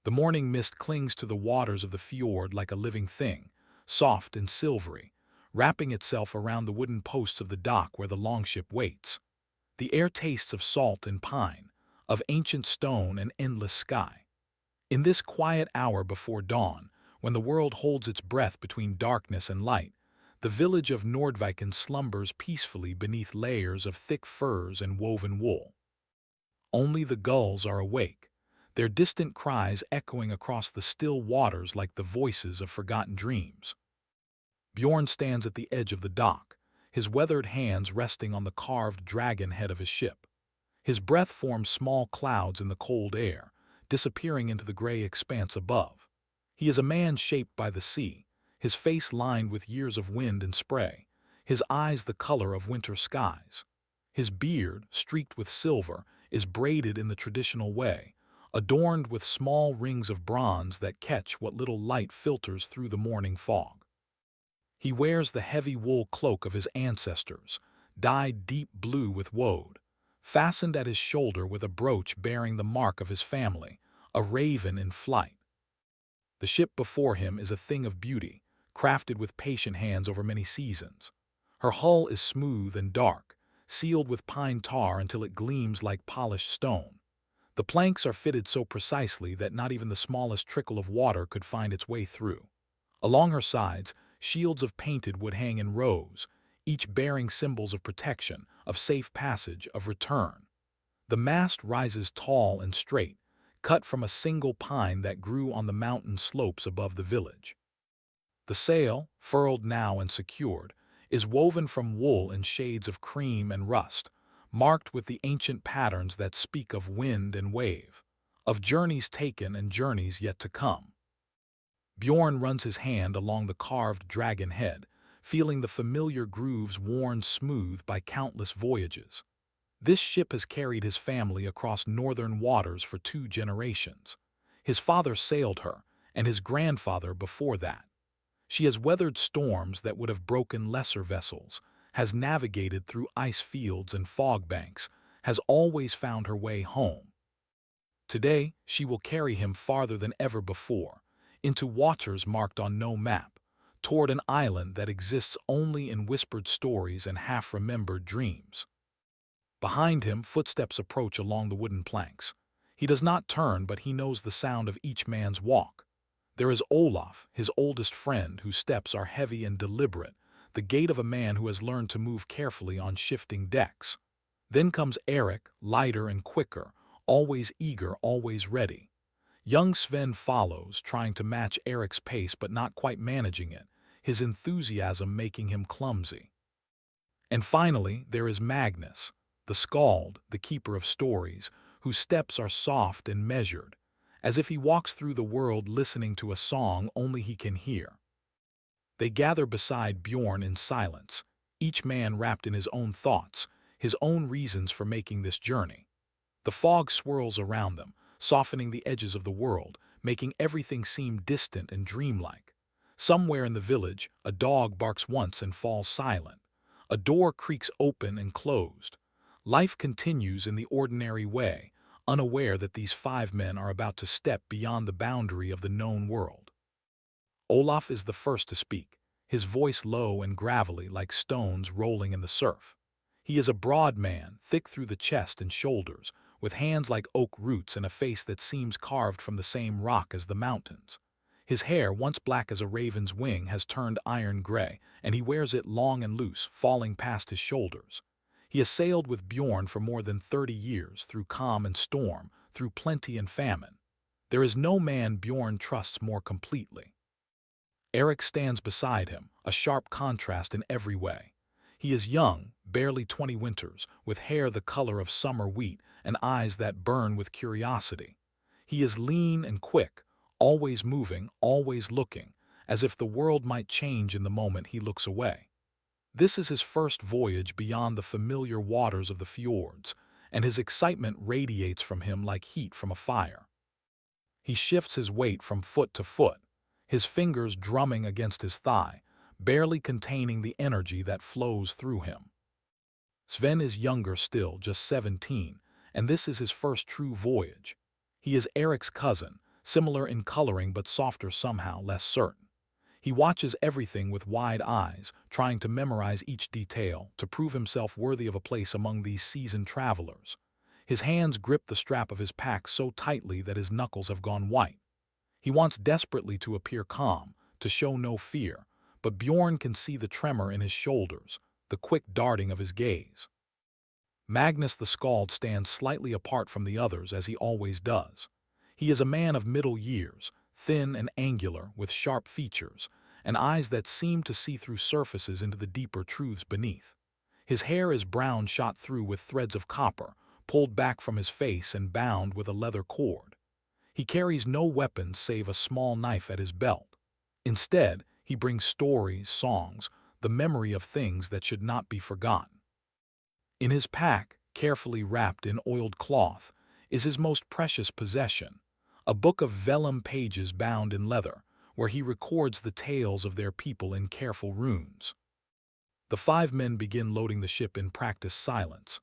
The morning mist clings to the waters of the fjord like a living thing, soft and silvery, wrapping itself around the wooden posts of the dock where the longship waits. The air tastes of salt and pine, of ancient stone and endless sky. In this quiet hour before dawn, when the world holds its breath between darkness and light, the village of Nordviken slumbers peacefully beneath layers of thick furs and woven wool. Only the gulls are awake, their distant cries echoing across the still waters like the voices of forgotten dreams. Bjorn stands at the edge of the dock, his weathered hands resting on the carved dragon head of his ship. His breath forms small clouds in the cold air, disappearing into the gray expanse above. He is a man shaped by the sea, his face lined with years of wind and spray, his eyes the color of winter skies. His beard, streaked with silver, is braided in the traditional way, adorned with small rings of bronze that catch what little light filters through the morning fog. He wears the heavy wool cloak of his ancestors, dyed deep blue with woad, fastened at his shoulder with a brooch bearing the mark of his family, a raven in flight. The ship before him is a thing of beauty, crafted with patient hands over many seasons. Her hull is smooth and dark, sealed with pine tar until it gleams like polished stone. The planks are fitted so precisely that not even the smallest trickle of water could find its way through. Along her sides, shields of painted wood hang in rows, each bearing symbols of protection, of safe passage, of return. The mast rises tall and straight, cut from a single pine that grew on the mountain slopes above the village. The sail, furled now and secured, is woven from wool in shades of cream and rust, marked with the ancient patterns that speak of wind and wave, of journeys taken and journeys yet to come. Bjorn runs his hand along the carved dragon head, feeling the familiar grooves worn smooth by countless voyages. This ship has carried his family across northern waters for 2 generations. His father sailed her, and his grandfather before that. She has weathered storms that would have broken lesser vessels, has navigated through ice fields and fog banks, has always found her way home. Today, she will carry him farther than ever before, into waters marked on no map, toward an island that exists only in whispered stories and half-remembered dreams. Behind him, footsteps approach along the wooden planks. He does not turn, but he knows the sound of each man's walk. There is Olaf, his oldest friend, whose steps are heavy and deliberate, the gait of a man who has learned to move carefully on shifting decks. Then comes Eric, lighter and quicker, always eager, always ready. Young Sven follows, trying to match Eric's pace but not quite managing it, his enthusiasm making him clumsy. And finally, there is Magnus, the skald, the keeper of stories, whose steps are soft and measured, as if he walks through the world listening to a song only he can hear. They gather beside Bjorn in silence, each man wrapped in his own thoughts, his own reasons for making this journey. The fog swirls around them, softening the edges of the world, making everything seem distant and dreamlike. Somewhere in the village, a dog barks once and falls silent. A door creaks open and closed. Life continues in the ordinary way, unaware that these 5 men are about to step beyond the boundary of the known world. Olaf is the first to speak, his voice low and gravelly like stones rolling in the surf. He is a broad man, thick through the chest and shoulders, with hands like oak roots and a face that seems carved from the same rock as the mountains. His hair, once black as a raven's wing, has turned iron gray, and he wears it long and loose, falling past his shoulders. He has sailed with Bjorn for more than 30 years, through calm and storm, through plenty and famine. There is no man Bjorn trusts more completely. Eric stands beside him, a sharp contrast in every way. He is young, barely 20 winters, with hair the color of summer wheat and eyes that burn with curiosity. He is lean and quick, always moving, always looking, as if the world might change in the moment he looks away. This is his first voyage beyond the familiar waters of the fjords, and his excitement radiates from him like heat from a fire. He shifts his weight from foot to foot, his fingers drumming against his thigh, barely containing the energy that flows through him. Sven is younger still, just 17, and this is his first true voyage. He is Eric's cousin, similar in coloring but softer somehow, less certain. He watches everything with wide eyes, trying to memorize each detail to prove himself worthy of a place among these seasoned travelers. His hands grip the strap of his pack so tightly that his knuckles have gone white. He wants desperately to appear calm, to show no fear, but Bjorn can see the tremor in his shoulders, the quick darting of his gaze. Magnus the Skald stands slightly apart from the others as he always does. He is a man of middle years, thin and angular, with sharp features, and eyes that seem to see through surfaces into the deeper truths beneath. His hair is brown shot through with threads of copper, pulled back from his face and bound with a leather cord. He carries no weapons save a small knife at his belt. Instead, he brings stories, songs, the memory of things that should not be forgotten. In his pack, carefully wrapped in oiled cloth, is his most precious possession, a book of vellum pages bound in leather, where he records the tales of their people in careful runes. The 5 men begin loading the ship in practiced silence.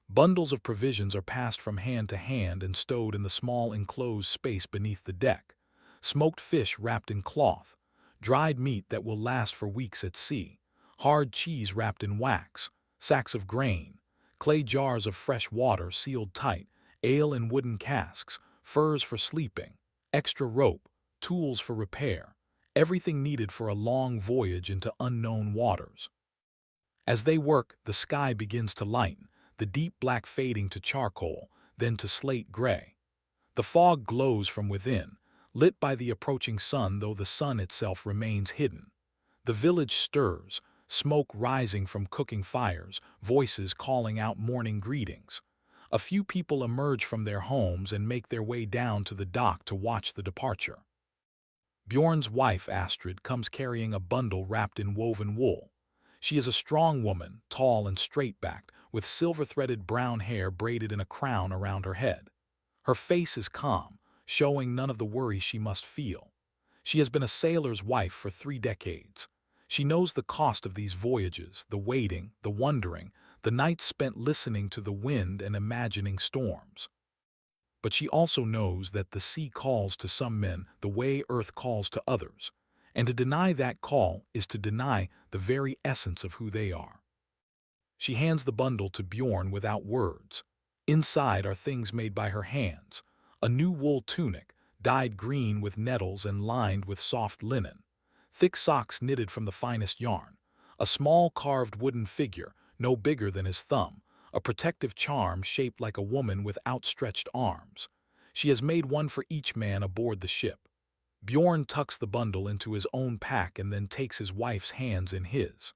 Bundles of provisions are passed from hand to hand and stowed in the small enclosed space beneath the deck. Smoked fish wrapped in cloth, dried meat that will last for weeks at sea, hard cheese wrapped in wax, sacks of grain, clay jars of fresh water sealed tight, ale in wooden casks, furs for sleeping, extra rope, tools for repair, everything needed for a long voyage into unknown waters. As they work, the sky begins to lighten, the deep black fading to charcoal, then to slate gray. The fog glows from within, lit by the approaching sun, though the sun itself remains hidden. The village stirs, smoke rising from cooking fires, voices calling out morning greetings. A few people emerge from their homes and make their way down to the dock to watch the departure. Bjorn's wife, Astrid, comes carrying a bundle wrapped in woven wool. She is a strong woman, tall and straight-backed, with silver-threaded brown hair braided in a crown around her head. Her face is calm, showing none of the worry she must feel. She has been a sailor's wife for 3 decades. She knows the cost of these voyages, the waiting, the wondering, the nights spent listening to the wind and imagining storms. But she also knows that the sea calls to some men the way earth calls to others, and to deny that call is to deny the very essence of who they are. She hands the bundle to Bjorn without words. Inside are things made by her hands, a new wool tunic, dyed green with nettles and lined with soft linen, thick socks knitted from the finest yarn, a small carved wooden figure, no bigger than his thumb, a protective charm shaped like a woman with outstretched arms. She has made one for each man aboard the ship. Bjorn tucks the bundle into his own pack and then takes his wife's hands in his.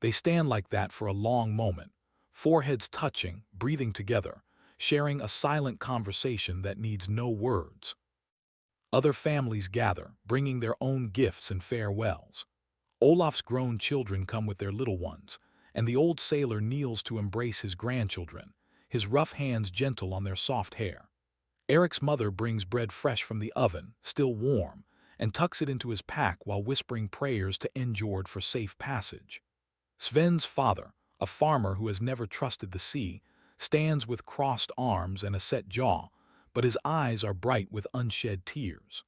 They stand like that for a long moment, foreheads touching, breathing together, sharing a silent conversation that needs no words. Other families gather, bringing their own gifts and farewells. Olaf's grown children come with their little ones, and the old sailor kneels to embrace his grandchildren, his rough hands gentle on their soft hair. Eric's mother brings bread fresh from the oven, still warm, and tucks it into his pack while whispering prayers to Njord for safe passage. Sven's father, a farmer who has never trusted the sea, stands with crossed arms and a set jaw, but his eyes are bright with unshed tears.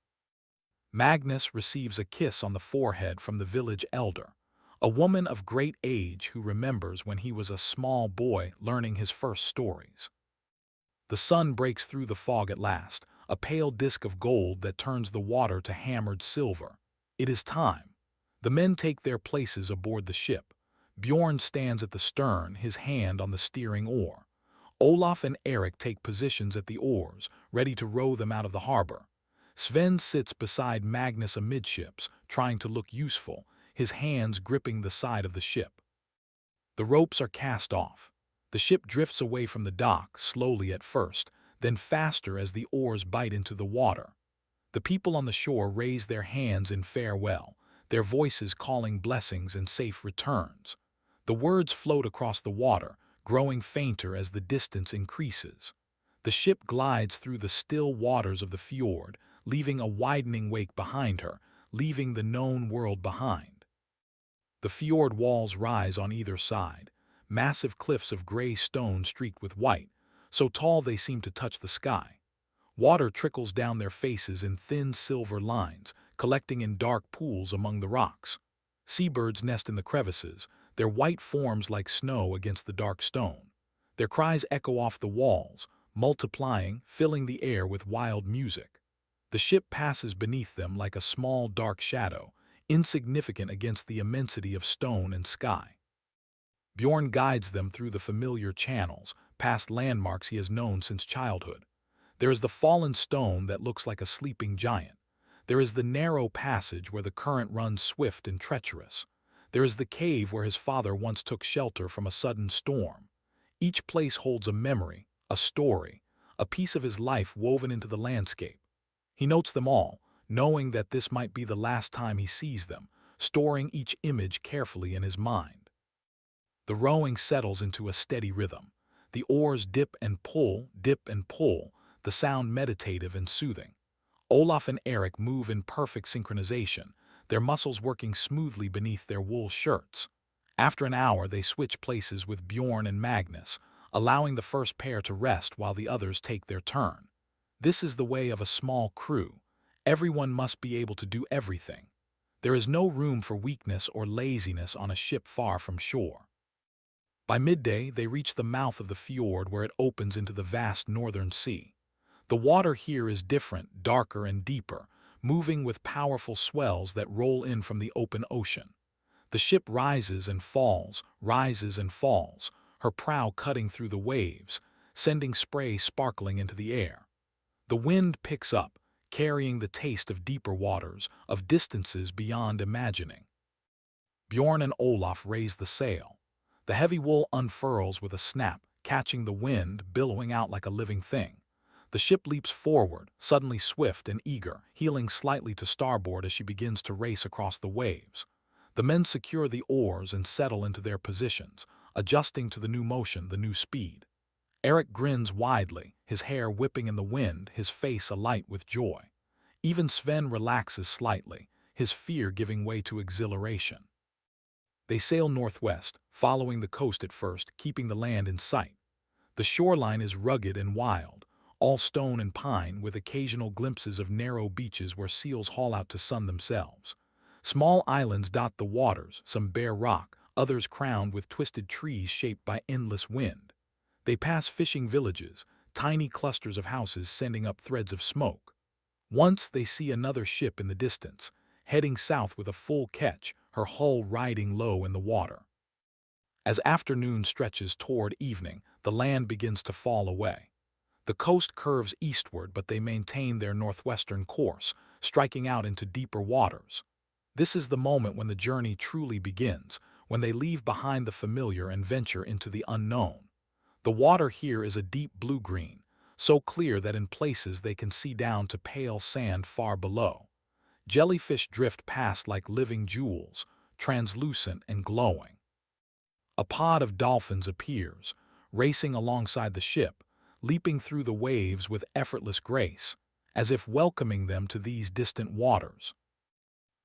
Magnus receives a kiss on the forehead from the village elder, a woman of great age who remembers when he was a small boy learning his first stories. The sun breaks through the fog at last, a pale disk of gold that turns the water to hammered silver. It is time. The men take their places aboard the ship. Bjorn stands at the stern, his hand on the steering oar. Olaf and Eric take positions at the oars, ready to row them out of the harbor. Sven sits beside Magnus amidships, trying to look useful, his hands gripping the side of the ship. The ropes are cast off. The ship drifts away from the dock, slowly at first, then faster as the oars bite into the water. The people on the shore raise their hands in farewell, their voices calling blessings and safe returns. The words float across the water, growing fainter as the distance increases. The ship glides through the still waters of the fjord, leaving a widening wake behind her, leaving the known world behind. The fjord walls rise on either side, massive cliffs of gray stone streaked with white, so tall they seem to touch the sky. Water trickles down their faces in thin silver lines, collecting in dark pools among the rocks. Seabirds nest in the crevices, their white forms like snow against the dark stone. Their cries echo off the walls, multiplying, filling the air with wild music. The ship passes beneath them like a small dark shadow, insignificant against the immensity of stone and sky. Bjorn guides them through the familiar channels, past landmarks he has known since childhood. There is the fallen stone that looks like a sleeping giant. There is the narrow passage where the current runs swift and treacherous. There is the cave where his father once took shelter from a sudden storm. Each place holds a memory, a story, a piece of his life woven into the landscape. He notes them all, knowing that this might be the last time he sees them, storing each image carefully in his mind. The rowing settles into a steady rhythm. The oars dip and pull, the sound meditative and soothing. Olaf and Eric move in perfect synchronization, their muscles working smoothly beneath their wool shirts. After an hour, they switch places with Bjorn and Magnus, allowing the first pair to rest while the others take their turn. This is the way of a small crew. Everyone must be able to do everything. There is no room for weakness or laziness on a ship far from shore. By midday, they reach the mouth of the fjord where it opens into the vast northern sea. The water here is different, darker and deeper, moving with powerful swells that roll in from the open ocean. The ship rises and falls, her prow cutting through the waves, sending spray sparkling into the air. The wind picks up, carrying the taste of deeper waters, of distances beyond imagining. Bjorn and Olaf raise the sail. The heavy wool unfurls with a snap, catching the wind, billowing out like a living thing. The ship leaps forward, suddenly swift and eager, heeling slightly to starboard as she begins to race across the waves. The men secure the oars and settle into their positions, adjusting to the new motion, the new speed. Eric grins widely, his hair whipping in the wind, his face alight with joy. Even Sven relaxes slightly, his fear giving way to exhilaration. They sail northwest, following the coast at first, keeping the land in sight. The shoreline is rugged and wild, all stone and pine, with occasional glimpses of narrow beaches where seals haul out to sun themselves. Small islands dot the waters, some bare rock, others crowned with twisted trees shaped by endless wind. They pass fishing villages, tiny clusters of houses sending up threads of smoke. Once they see another ship in the distance, heading south with a full ketch, her hull riding low in the water. As afternoon stretches toward evening, the land begins to fall away. The coast curves eastward, but they maintain their northwestern course, striking out into deeper waters. This is the moment when the journey truly begins, when they leave behind the familiar and venture into the unknown. The water here is a deep blue-green, so clear that in places they can see down to pale sand far below. Jellyfish drift past like living jewels, translucent and glowing. A pod of dolphins appears, racing alongside the ship, leaping through the waves with effortless grace, as if welcoming them to these distant waters.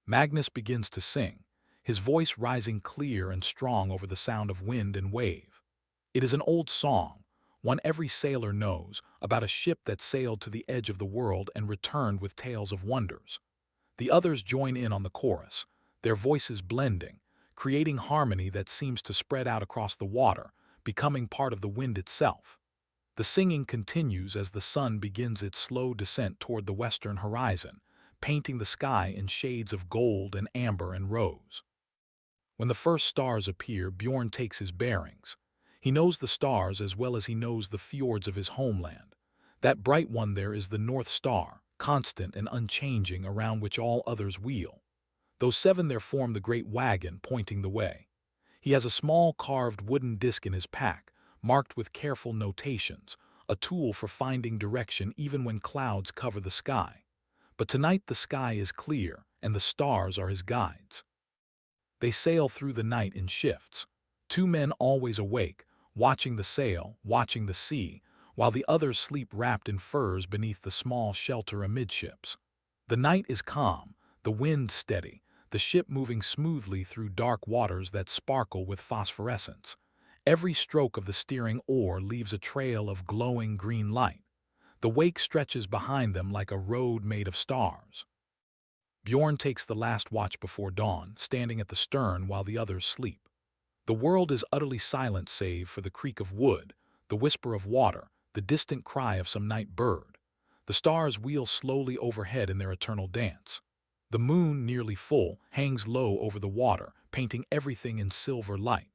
Magnus begins to sing, his voice rising clear and strong over the sound of wind and wave. It is an old song, one every sailor knows, about a ship that sailed to the edge of the world and returned with tales of wonders. The others join in on the chorus, their voices blending, creating harmony that seems to spread out across the water, becoming part of the wind itself. The singing continues as the sun begins its slow descent toward the western horizon, painting the sky in shades of gold and amber and rose. When the first stars appear, Bjorn takes his bearings. He knows the stars as well as he knows the fjords of his homeland. That bright one there is the North Star, constant and unchanging, around which all others wheel. Those seven there form the great wagon pointing the way. He has a small carved wooden disc in his pack, marked with careful notations, a tool for finding direction even when clouds cover the sky. But tonight the sky is clear, and the stars are his guides. They sail through the night in shifts. Two men always awake, watching the sail, watching the sea, while the others sleep wrapped in furs beneath the small shelter amidships. The night is calm, the wind steady, the ship moving smoothly through dark waters that sparkle with phosphorescence. Every stroke of the steering oar leaves a trail of glowing green light. The wake stretches behind them like a road made of stars. Bjorn takes the last watch before dawn, standing at the stern while the others sleep. The world is utterly silent save for the creak of wood, the whisper of water, the distant cry of some night bird. The stars wheel slowly overhead in their eternal dance. The moon, nearly full, hangs low over the water, painting everything in silver light.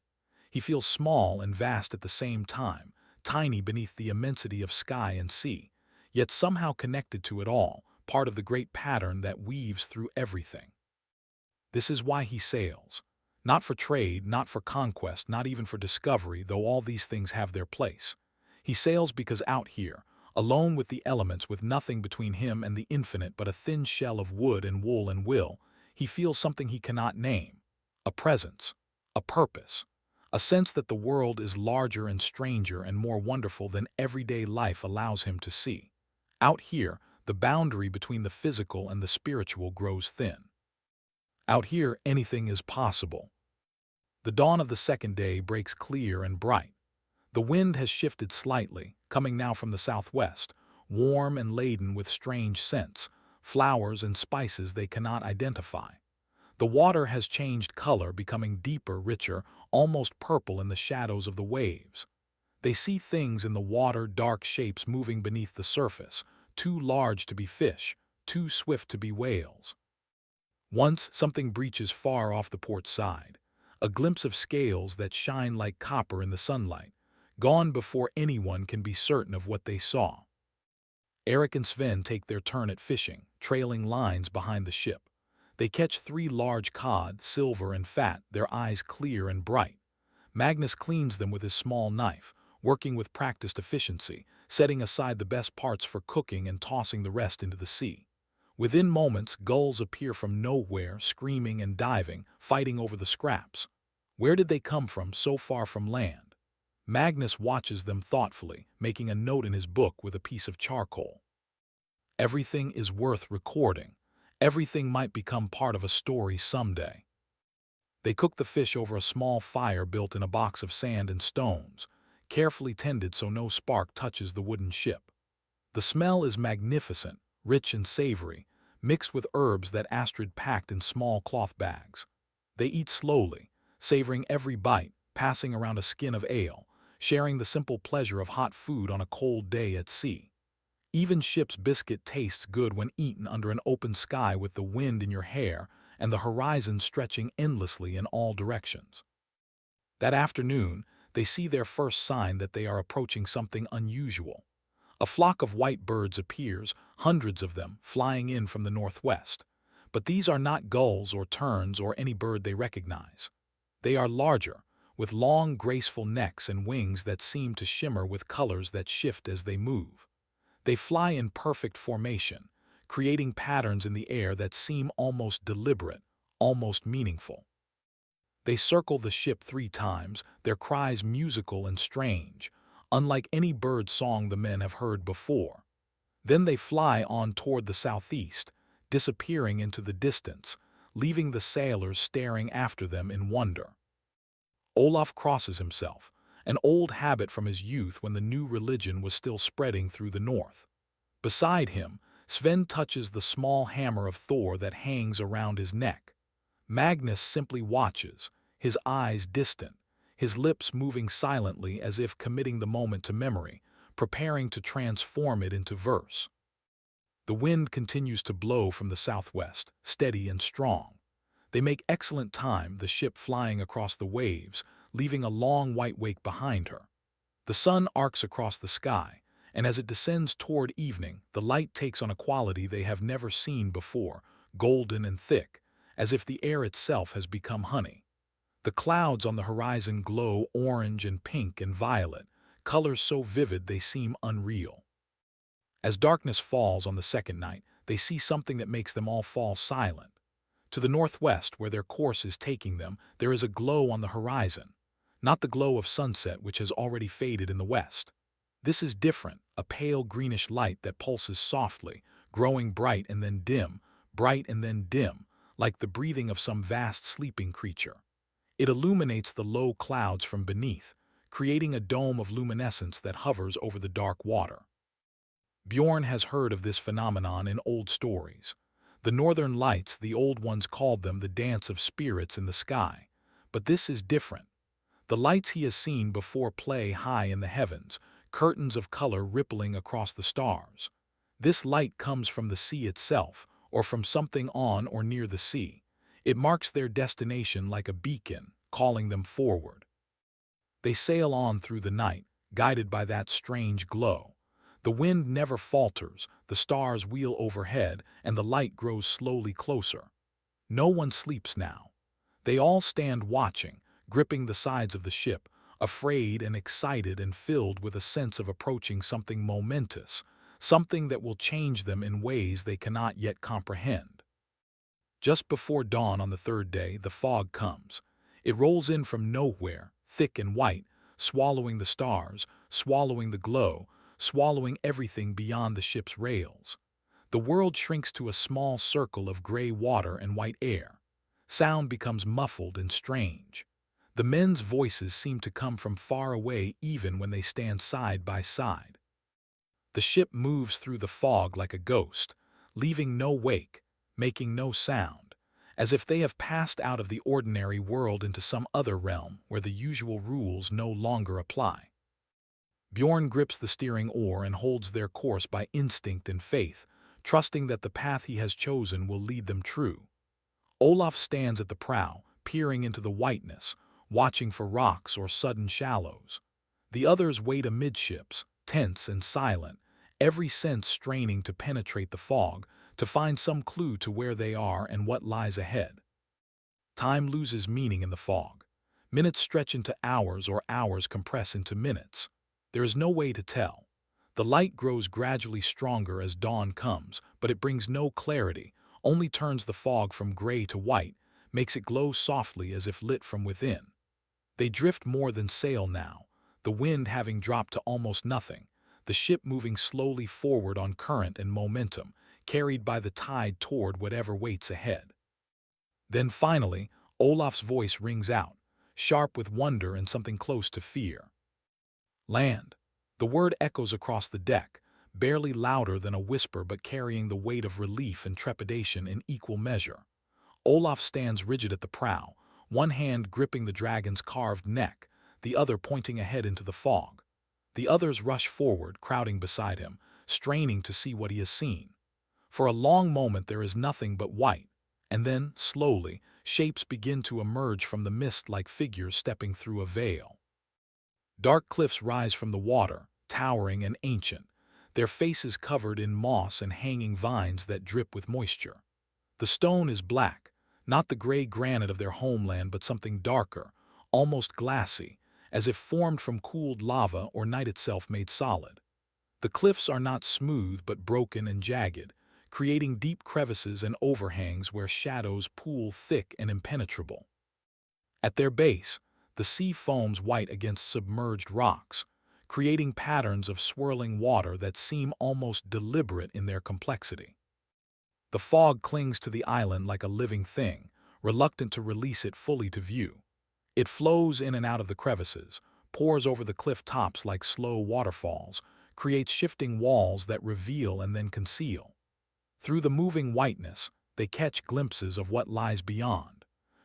He feels small and vast at the same time, tiny beneath the immensity of sky and sea, yet somehow connected to it all, part of the great pattern that weaves through everything. This is why he sails. Not for trade, not for conquest, not even for discovery, though all these things have their place. He sails because out here, alone with the elements, with nothing between him and the infinite but a thin shell of wood and wool and will, he feels something he cannot name. A presence, a purpose, a sense that the world is larger and stranger and more wonderful than everyday life allows him to see. Out here, the boundary between the physical and the spiritual grows thin. Out here, anything is possible. The dawn of the second day breaks clear and bright. The wind has shifted slightly, coming now from the southwest, warm and laden with strange scents, flowers and spices they cannot identify. The water has changed color, becoming deeper, richer, almost purple in the shadows of the waves. They see things in the water, dark shapes moving beneath the surface, too large to be fish, too swift to be whales. Once something breaches far off the port side, a glimpse of scales that shine like copper in the sunlight, gone before anyone can be certain of what they saw. Eric and Sven take their turn at fishing, trailing lines behind the ship. They catch 3 large cod, silver and fat, their eyes clear and bright. Magnus cleans them with his small knife, working with practiced efficiency, setting aside the best parts for cooking and tossing the rest into the sea. Within moments, gulls appear from nowhere, screaming and diving, fighting over the scraps. Where did they come from so far from land? Magnus watches them thoughtfully, making a note in his book with a piece of charcoal. Everything is worth recording. Everything might become part of a story someday. They cook the fish over a small fire built in a box of sand and stones, carefully tended so no spark touches the wooden ship. The smell is magnificent, rich and savory, mixed with herbs that Astrid packed in small cloth bags. They eat slowly, savoring every bite, passing around a skin of ale, sharing the simple pleasure of hot food on a cold day at sea. Even ship's biscuit tastes good when eaten under an open sky with the wind in your hair and the horizon stretching endlessly in all directions. That afternoon, they see their first sign that they are approaching something unusual. A flock of white birds appears, hundreds of them, flying in from the northwest. But these are not gulls or terns or any bird they recognize. They are larger, with long, graceful necks and wings that seem to shimmer with colors that shift as they move. They fly in perfect formation, creating patterns in the air that seem almost deliberate, almost meaningful. They circle the ship 3 times, their cries musical and strange, unlike any bird song the men have heard before. Then they fly on toward the southeast, disappearing into the distance, leaving the sailors staring after them in wonder. Olaf crosses himself, an old habit from his youth when the new religion was still spreading through the north. Beside him, Sven touches the small hammer of Thor that hangs around his neck. Magnus simply watches, his eyes distant, his lips moving silently as if committing the moment to memory, preparing to transform it into verse. The wind continues to blow from the southwest, steady and strong. They make excellent time, the ship flying across the waves, leaving a long white wake behind her. The sun arcs across the sky, and as it descends toward evening, the light takes on a quality they have never seen before, golden and thick, as if the air itself has become honey. The clouds on the horizon glow orange and pink and violet, colors so vivid they seem unreal. As darkness falls on the second night, they see something that makes them all fall silent. To the northwest, where their course is taking them, there is a glow on the horizon. Not the glow of sunset which has already faded in the west. This is different, a pale greenish light that pulses softly, growing bright and then dim, bright and then dim, like the breathing of some vast sleeping creature. It illuminates the low clouds from beneath, creating a dome of luminescence that hovers over the dark water. Bjorn has heard of this phenomenon in old stories. The northern lights, the old ones called them the dance of spirits in the sky. But this is different. The lights he has seen before play high in the heavens, curtains of color rippling across the stars. This light comes from the sea itself, or from something on or near the sea. It marks their destination like a beacon, calling them forward. They sail on through the night, guided by that strange glow. The wind never falters, the stars wheel overhead, and the light grows slowly closer. No one sleeps now. They all stand watching, gripping the sides of the ship, afraid and excited and filled with a sense of approaching something momentous, something that will change them in ways they cannot yet comprehend. Just before dawn on the third day, the fog comes. It rolls in from nowhere, thick and white, swallowing the stars, swallowing the glow, swallowing everything beyond the ship's rails. The world shrinks to a small circle of gray water and white air. Sound becomes muffled and strange. The men's voices seem to come from far away even when they stand side by side. The ship moves through the fog like a ghost, leaving no wake, making no sound, as if they have passed out of the ordinary world into some other realm where the usual rules no longer apply. Bjorn grips the steering oar and holds their course by instinct and faith, trusting that the path he has chosen will lead them true. Olaf stands at the prow, peering into the whiteness, watching for rocks or sudden shallows. The others wait amidships, tense and silent, every sense straining to penetrate the fog, to find some clue to where they are and what lies ahead. Time loses meaning in the fog. Minutes stretch into hours or hours compress into minutes. There is no way to tell. The light grows gradually stronger as dawn comes, but it brings no clarity, only turns the fog from gray to white, makes it glow softly as if lit from within. They drift more than sail now, the wind having dropped to almost nothing, the ship moving slowly forward on current and momentum, carried by the tide toward whatever waits ahead. Then finally, Olaf's voice rings out, sharp with wonder and something close to fear. Land. The word echoes across the deck, barely louder than a whisper but carrying the weight of relief and trepidation in equal measure. Olaf stands rigid at the prow, one hand gripping the dragon's carved neck, the other pointing ahead into the fog. The others rush forward, crowding beside him, straining to see what he has seen. For a long moment there is nothing but white, and then, slowly, shapes begin to emerge from the mist like figures stepping through a veil. Dark cliffs rise from the water, towering and ancient, their faces covered in moss and hanging vines that drip with moisture. The stone is black, not the gray granite of their homeland but something darker, almost glassy, as if formed from cooled lava or night itself made solid. The cliffs are not smooth but broken and jagged, creating deep crevices and overhangs where shadows pool thick and impenetrable. At their base, the sea foams white against submerged rocks, creating patterns of swirling water that seem almost deliberate in their complexity. The fog clings to the island like a living thing, reluctant to release it fully to view. It flows in and out of the crevices, pours over the cliff tops like slow waterfalls, creates shifting walls that reveal and then conceal. Through the moving whiteness, they catch glimpses of what lies beyond.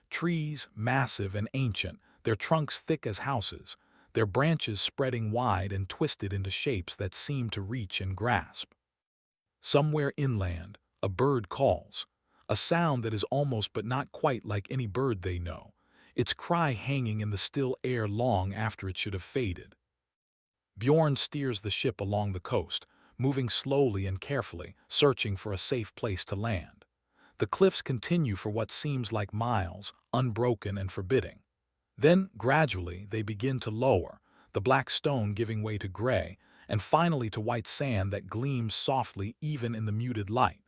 Trees, massive and ancient, their trunks thick as houses, their branches spreading wide and twisted into shapes that seem to reach and grasp. Somewhere inland, a bird calls, a sound that is almost but not quite like any bird they know, its cry hanging in the still air long after it should have faded. Bjorn steers the ship along the coast, moving slowly and carefully, searching for a safe place to land. The cliffs continue for what seems like miles, unbroken and forbidding. Then, gradually, they begin to lower, the black stone giving way to gray, and finally to white sand that gleams softly even in the muted light.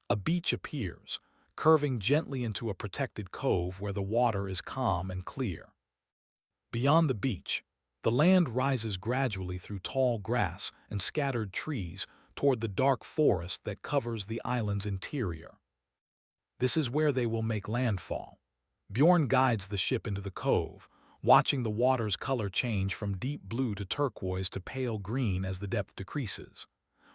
A beach appears, curving gently into a protected cove where the water is calm and clear. Beyond the beach, the land rises gradually through tall grass and scattered trees toward the dark forest that covers the island's interior. This is where they will make landfall. Bjorn guides the ship into the cove, watching the water's color change from deep blue to turquoise to pale green as the depth decreases.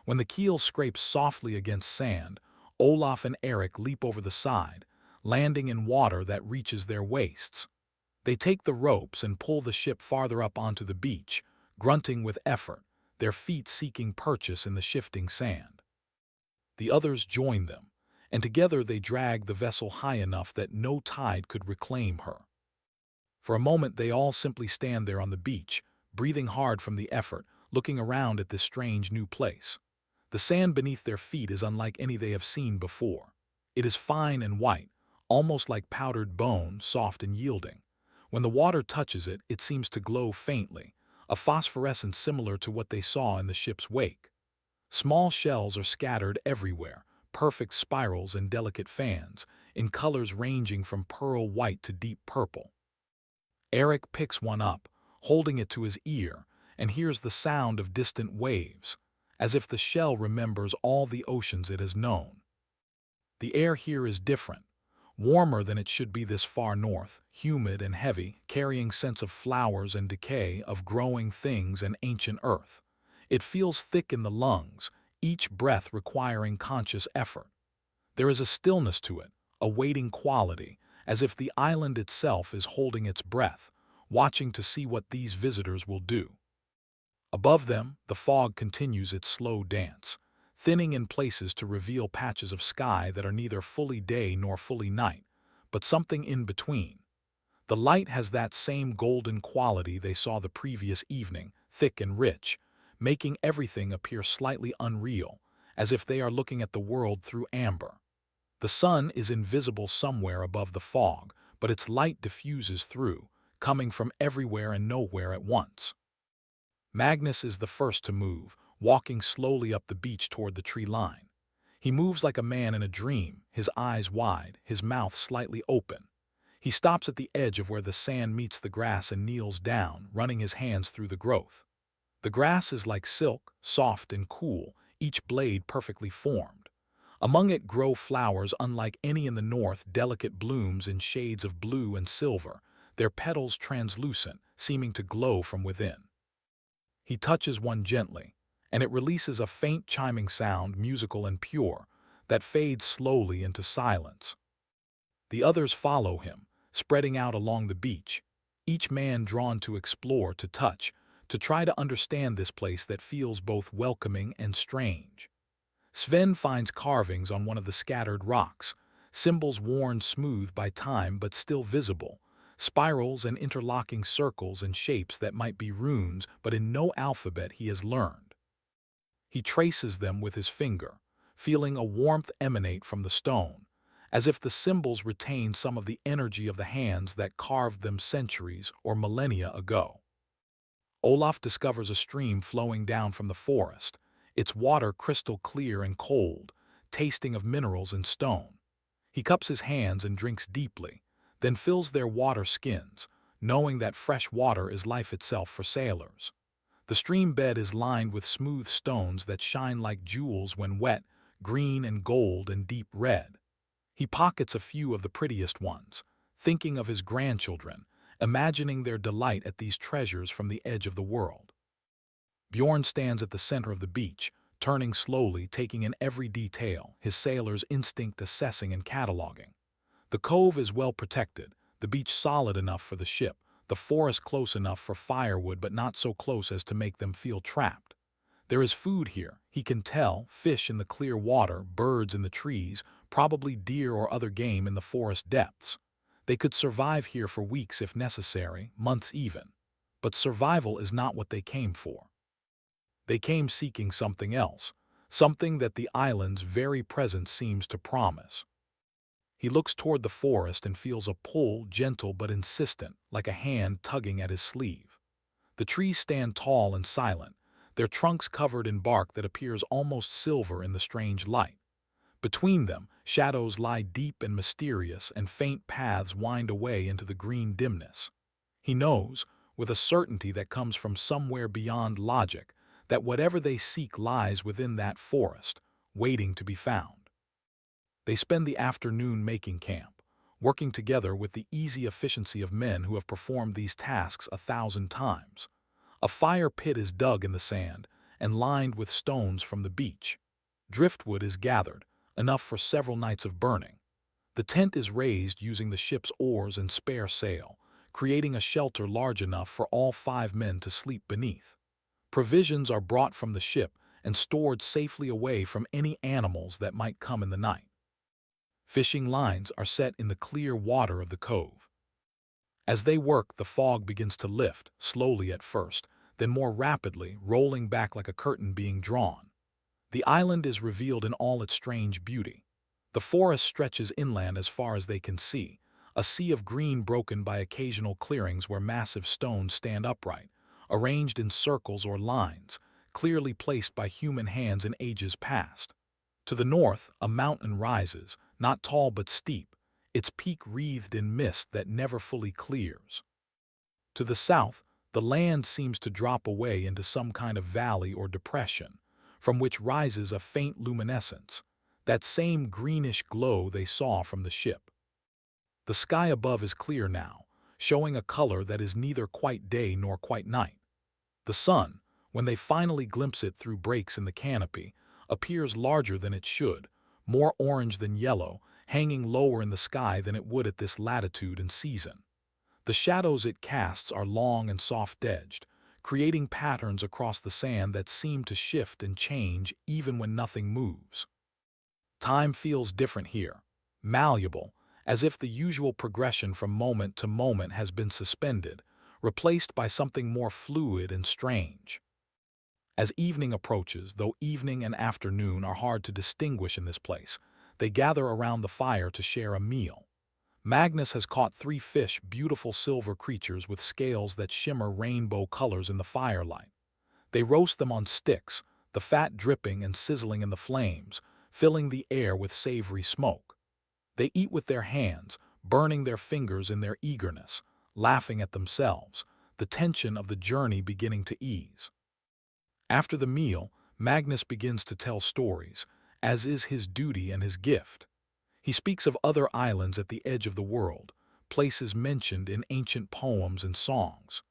When the keel scrapes softly against sand, Olaf and Eric leap over the side, landing in water that reaches their waists. They take the ropes and pull the ship farther up onto the beach, grunting with effort, their feet seeking purchase in the shifting sand. The others join them, and together they drag the vessel high enough that no tide could reclaim her. For a moment they all simply stand there on the beach, breathing hard from the effort, looking around at this strange new place. The sand beneath their feet is unlike any they have seen before. It is fine and white, almost like powdered bone, soft and yielding. When the water touches it, it seems to glow faintly, a phosphorescence similar to what they saw in the ship's wake. Small shells are scattered everywhere, perfect spirals and delicate fans, in colors ranging from pearl white to deep purple. Eric picks one up, holding it to his ear, and hears the sound of distant waves, as if the shell remembers all the oceans it has known. The air here is different, warmer than it should be this far north, humid and heavy, carrying scents of flowers and decay, of growing things and ancient earth. It feels thick in the lungs, each breath requiring conscious effort. There is a stillness to it, a waiting quality, as if the island itself is holding its breath, watching to see what these visitors will do. Above them, the fog continues its slow dance, thinning in places to reveal patches of sky that are neither fully day nor fully night, but something in between. The light has that same golden quality they saw the previous evening, thick and rich, making everything appear slightly unreal, as if they are looking at the world through amber. The sun is invisible somewhere above the fog, but its light diffuses through, coming from everywhere and nowhere at once. Magnus is the first to move, walking slowly up the beach toward the tree line. He moves like a man in a dream, his eyes wide, his mouth slightly open. He stops at the edge of where the sand meets the grass and kneels down, running his hands through the growth. The grass is like silk, soft and cool, each blade perfectly formed. Among it grow flowers unlike any in the north, delicate blooms in shades of blue and silver, their petals translucent, seeming to glow from within. He touches one gently, and it releases a faint chiming sound, musical and pure, that fades slowly into silence. The others follow him, spreading out along the beach, each man drawn to explore, to touch, to try to understand this place that feels both welcoming and strange. Sven finds carvings on one of the scattered rocks, symbols worn smooth by time but still visible, spirals and interlocking circles and shapes that might be runes but in no alphabet he has learned. He traces them with his finger, feeling a warmth emanate from the stone, as if the symbols retain some of the energy of the hands that carved them centuries or millennia ago. Olaf discovers a stream flowing down from the forest, its water crystal clear and cold, tasting of minerals and stone. He cups his hands and drinks deeply, then fills their water skins, knowing that fresh water is life itself for sailors. The stream bed is lined with smooth stones that shine like jewels when wet, green and gold and deep red. He pockets a few of the prettiest ones, thinking of his grandchildren, imagining their delight at these treasures from the edge of the world. Bjorn stands at the center of the beach, turning slowly, taking in every detail, his sailor's instinct assessing and cataloging. The cove is well protected, the beach solid enough for the ship, the forest close enough for firewood but not so close as to make them feel trapped. There is food here, he can tell, fish in the clear water, birds in the trees, probably deer or other game in the forest depths. They could survive here for weeks if necessary, months even. But survival is not what they came for. They came seeking something else, something that the island's very presence seems to promise. He looks toward the forest and feels a pull, gentle but insistent, like a hand tugging at his sleeve. The trees stand tall and silent, their trunks covered in bark that appears almost silver in the strange light. Between them, shadows lie deep and mysterious, and faint paths wind away into the green dimness. He knows, with a certainty that comes from somewhere beyond logic, that whatever they seek lies within that forest, waiting to be found. They spend the afternoon making camp, working together with the easy efficiency of men who have performed these tasks 1,000 times. A fire pit is dug in the sand, and lined with stones from the beach. Driftwood is gathered, enough for several nights of burning. The tent is raised using the ship's oars and spare sail, creating a shelter large enough for all 5 men to sleep beneath. Provisions are brought from the ship and stored safely away from any animals that might come in the night. Fishing lines are set in the clear water of the cove. As they work, the fog begins to lift, slowly at first, then more rapidly, rolling back like a curtain being drawn. The island is revealed in all its strange beauty. The forest stretches inland as far as they can see, a sea of green broken by occasional clearings where massive stones stand upright, arranged in circles or lines, clearly placed by human hands in ages past. To the north, a mountain rises, not tall but steep, its peak wreathed in mist that never fully clears. To the south, the land seems to drop away into some kind of valley or depression, from which rises a faint luminescence, that same greenish glow they saw from the ship. The sky above is clear now, showing a color that is neither quite day nor quite night. The sun, when they finally glimpse it through breaks in the canopy, appears larger than it should, more orange than yellow, hanging lower in the sky than it would at this latitude and season. The shadows it casts are long and soft-edged, creating patterns across the sand that seem to shift and change even when nothing moves. Time feels different here, malleable, as if the usual progression from moment to moment has been suspended, replaced by something more fluid and strange. As evening approaches, though evening and afternoon are hard to distinguish in this place, they gather around the fire to share a meal. Magnus has caught 3 fish, beautiful silver creatures with scales that shimmer rainbow colors in the firelight. They roast them on sticks, the fat dripping and sizzling in the flames, filling the air with savory smoke. They eat with their hands, burning their fingers in their eagerness, laughing at themselves, the tension of the journey beginning to ease. After the meal, Magnus begins to tell stories, as is his duty and his gift. He speaks of other islands at the edge of the world, places mentioned in ancient poems and songs.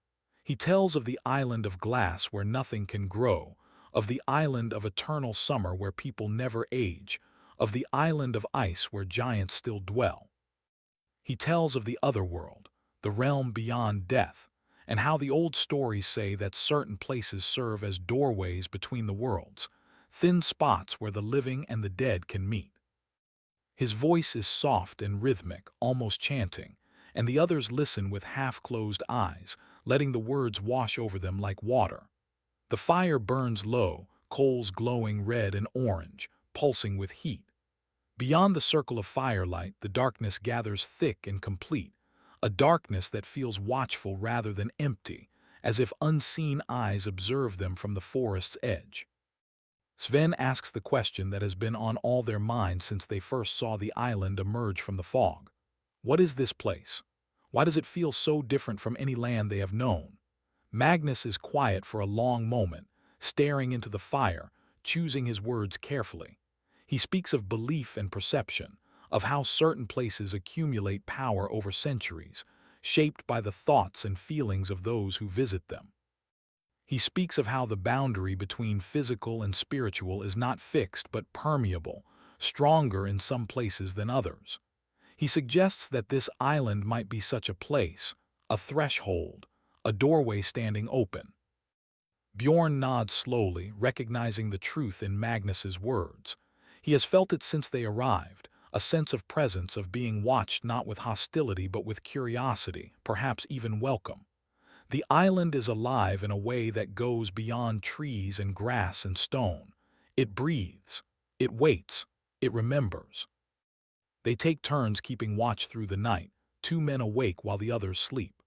He tells of the island of glass where nothing can grow, of the island of eternal summer where people never age, of the island of ice where giants still dwell. He tells of the other world, the realm beyond death, and how the old stories say that certain places serve as doorways between the worlds, thin spots where the living and the dead can meet. His voice is soft and rhythmic, almost chanting, and the others listen with half-closed eyes, letting the words wash over them like water. The fire burns low, coals glowing red and orange, pulsing with heat. Beyond the circle of firelight, the darkness gathers thick and complete, a darkness that feels watchful rather than empty, as if unseen eyes observe them from the forest's edge. Sven asks the question that has been on all their minds since they first saw the island emerge from the fog. What is this place? Why does it feel so different from any land they have known? Magnus is quiet for a long moment, staring into the fire, choosing his words carefully. He speaks of belief and perception, of how certain places accumulate power over centuries, shaped by the thoughts and feelings of those who visit them. He speaks of how the boundary between physical and spiritual is not fixed but permeable, stronger in some places than others. He suggests that this island might be such a place, a threshold, a doorway standing open. Bjorn nods slowly, recognizing the truth in Magnus's words. He has felt it since they arrived, a sense of presence, of being watched not with hostility but with curiosity, perhaps even welcome. The island is alive in a way that goes beyond trees and grass and stone. It breathes, it waits, it remembers. They take turns keeping watch through the night, 2 men awake while the others sleep.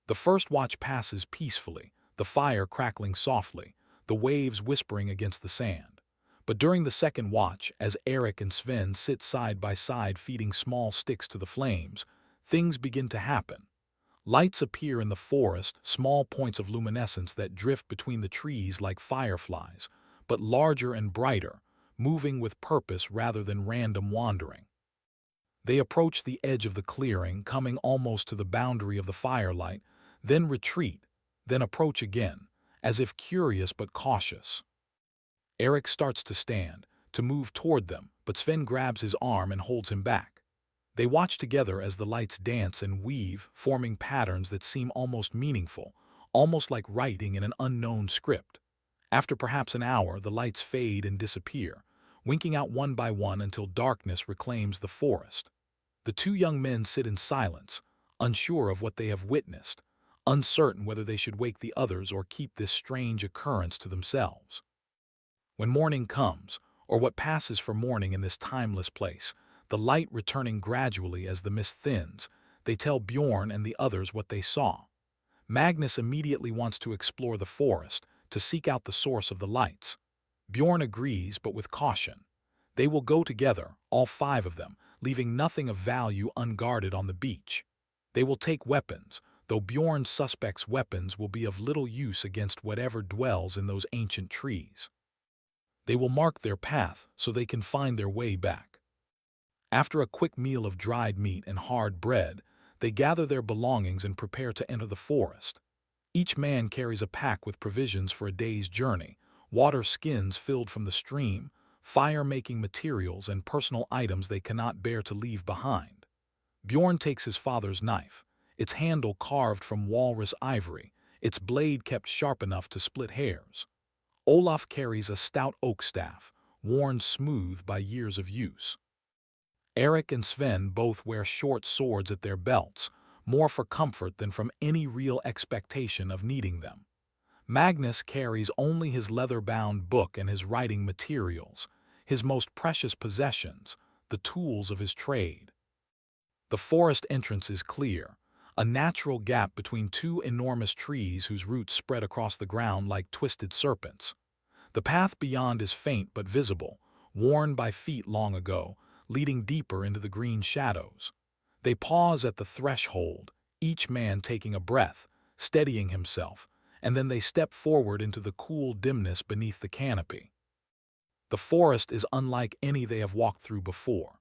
The first watch passes peacefully, the fire crackling softly, the waves whispering against the sand. But during the second watch, as Eric and Sven sit side by side feeding small sticks to the flames, things begin to happen. Lights appear in the forest, small points of luminescence that drift between the trees like fireflies, but larger and brighter, moving with purpose rather than random wandering. They approach the edge of the clearing, coming almost to the boundary of the firelight, then retreat, then approach again, as if curious but cautious. Eric starts to stand, to move toward them, but Sven grabs his arm and holds him back. They watch together as the lights dance and weave, forming patterns that seem almost meaningful, almost like writing in an unknown script. After perhaps an hour, the lights fade and disappear, winking out one by one until darkness reclaims the forest. The two young men sit in silence, unsure of what they have witnessed, uncertain whether they should wake the others or keep this strange occurrence to themselves. When morning comes, or what passes for morning in this timeless place, the light returning gradually as the mist thins, they tell Bjorn and the others what they saw. Magnus immediately wants to explore the forest, to seek out the source of the lights. Bjorn agrees, but with caution. They will go together, all five of them, leaving nothing of value unguarded on the beach. They will take weapons, though Bjorn suspects weapons will be of little use against whatever dwells in those ancient trees. They will mark their path so they can find their way back. After a quick meal of dried meat and hard bread, they gather their belongings and prepare to enter the forest. Each man carries a pack with provisions for a day's journey, water skins filled from the stream, fire-making materials, and personal items they cannot bear to leave behind. Bjorn takes his father's knife, its handle carved from walrus ivory, its blade kept sharp enough to split hairs. Olaf carries a stout oak staff, worn smooth by years of use. Eric and Sven both wear short swords at their belts, more for comfort than from any real expectation of needing them. Magnus carries only his leather-bound book and his writing materials, his most precious possessions, the tools of his trade. The forest entrance is clear, a natural gap between two enormous trees whose roots spread across the ground like twisted serpents. The path beyond is faint but visible, worn by feet long ago, leading deeper into the green shadows. They pause at the threshold, each man taking a breath, steadying himself, and then they step forward into the cool dimness beneath the canopy. The forest is unlike any they have walked through before.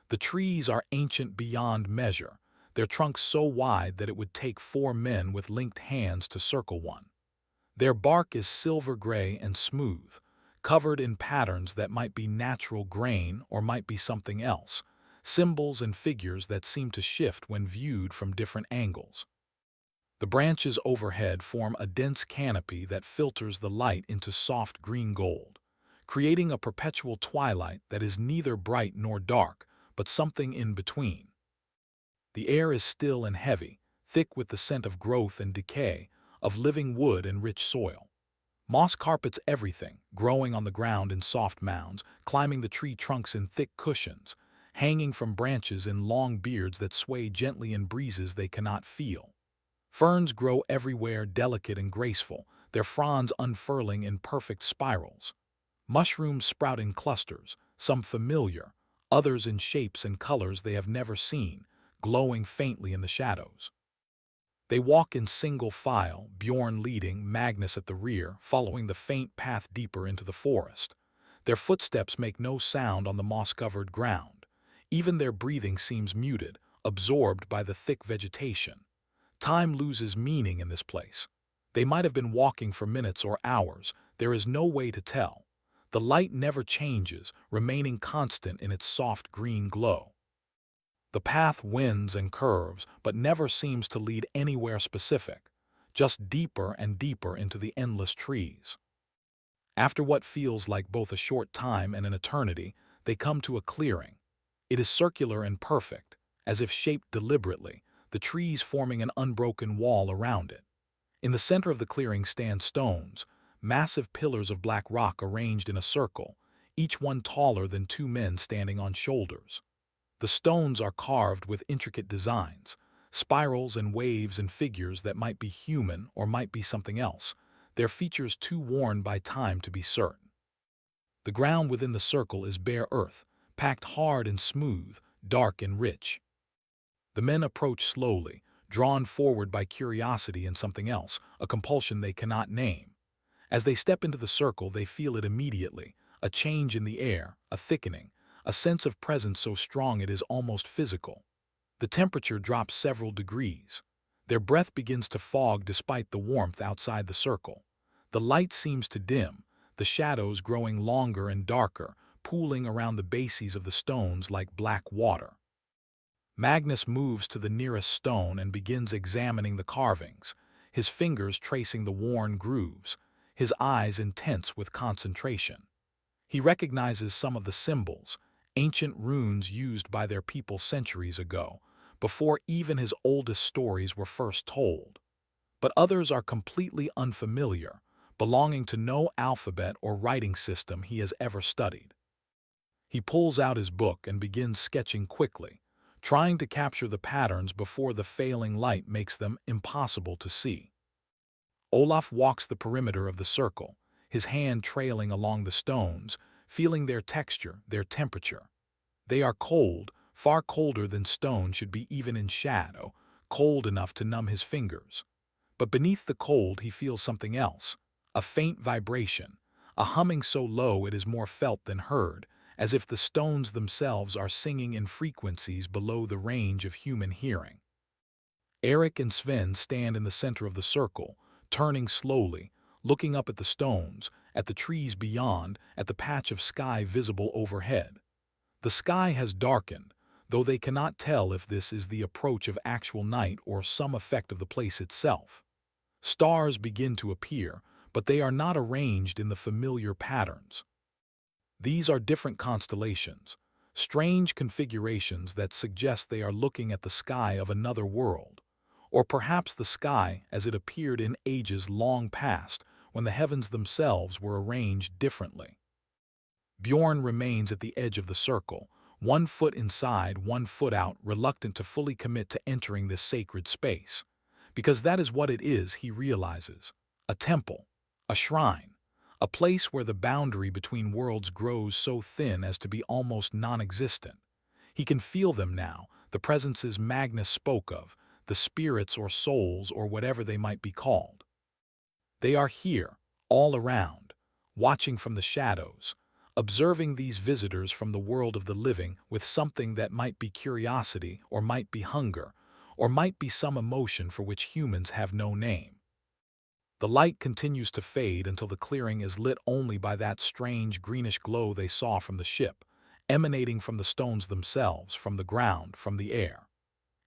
The trees are ancient beyond measure, their trunks so wide that it would take 4 men with linked hands to circle one. Their bark is silver gray and smooth, covered in patterns that might be natural grain or might be something else, symbols and figures that seem to shift when viewed from different angles. The branches overhead form a dense canopy that filters the light into soft green gold, creating a perpetual twilight that is neither bright nor dark, but something in between. The air is still and heavy, thick with the scent of growth and decay, of living wood and rich soil. Moss carpets everything, growing on the ground in soft mounds, climbing the tree trunks in thick cushions, hanging from branches in long beards that sway gently in breezes they cannot feel. Ferns grow everywhere, delicate and graceful, their fronds unfurling in perfect spirals. Mushrooms sprout in clusters, some familiar, others in shapes and colors they have never seen, glowing faintly in the shadows. They walk in single file, Bjorn leading, Magnus at the rear, following the faint path deeper into the forest. Their footsteps make no sound on the moss-covered ground. Even their breathing seems muted, absorbed by the thick vegetation. Time loses meaning in this place. They might have been walking for minutes or hours, there is no way to tell. The light never changes, remaining constant in its soft green glow. The path winds and curves, but never seems to lead anywhere specific, just deeper and deeper into the endless trees. After what feels like both a short time and an eternity, they come to a clearing. It is circular and perfect, as if shaped deliberately, the trees forming an unbroken wall around it. In the center of the clearing stand stones, massive pillars of black rock arranged in a circle, each one taller than 2 men standing on shoulders. The stones are carved with intricate designs, spirals and waves and figures that might be human or might be something else, their features too worn by time to be certain. The ground within the circle is bare earth, packed hard and smooth, dark and rich. The men approach slowly, drawn forward by curiosity and something else, a compulsion they cannot name. As they step into the circle, they feel it immediately, a change in the air, a thickening, a sense of presence so strong it is almost physical. The temperature drops several degrees. Their breath begins to fog despite the warmth outside the circle. The light seems to dim, the shadows growing longer and darker, pooling around the bases of the stones like black water. Magnus moves to the nearest stone and begins examining the carvings, his fingers tracing the worn grooves, his eyes intense with concentration. He recognizes some of the symbols, ancient runes used by their people centuries ago, before even his oldest stories were first told. But others are completely unfamiliar, belonging to no alphabet or writing system he has ever studied. He pulls out his book and begins sketching quickly, trying to capture the patterns before the failing light makes them impossible to see. Olaf walks the perimeter of the circle, his hand trailing along the stones, feeling their texture, their temperature. They are cold, far colder than stone should be even in shadow, cold enough to numb his fingers. But beneath the cold he feels something else, a faint vibration, a humming so low it is more felt than heard, as if the stones themselves are singing in frequencies below the range of human hearing. Eric and Sven stand in the center of the circle, turning slowly, looking up at the stones, at the trees beyond, at the patch of sky visible overhead. The sky has darkened, though they cannot tell if this is the approach of actual night or some effect of the place itself. Stars begin to appear, but they are not arranged in the familiar patterns. These are different constellations, strange configurations that suggest they are looking at the sky of another world, or perhaps the sky as it appeared in ages long past when the heavens themselves were arranged differently. Bjorn remains at the edge of the circle, 1 foot inside, 1 foot out, reluctant to fully commit to entering this sacred space. Because that is what it is, he realizes. A temple, a shrine, a place where the boundary between worlds grows so thin as to be almost non-existent. He can feel them now, the presences Magnus spoke of, the spirits or souls or whatever they might be called. They are here, all around, watching from the shadows, observing these visitors from the world of the living with something that might be curiosity or might be hunger, or might be some emotion for which humans have no name. The light continues to fade until the clearing is lit only by that strange greenish glow they saw from the ship, emanating from the stones themselves, from the ground, from the air.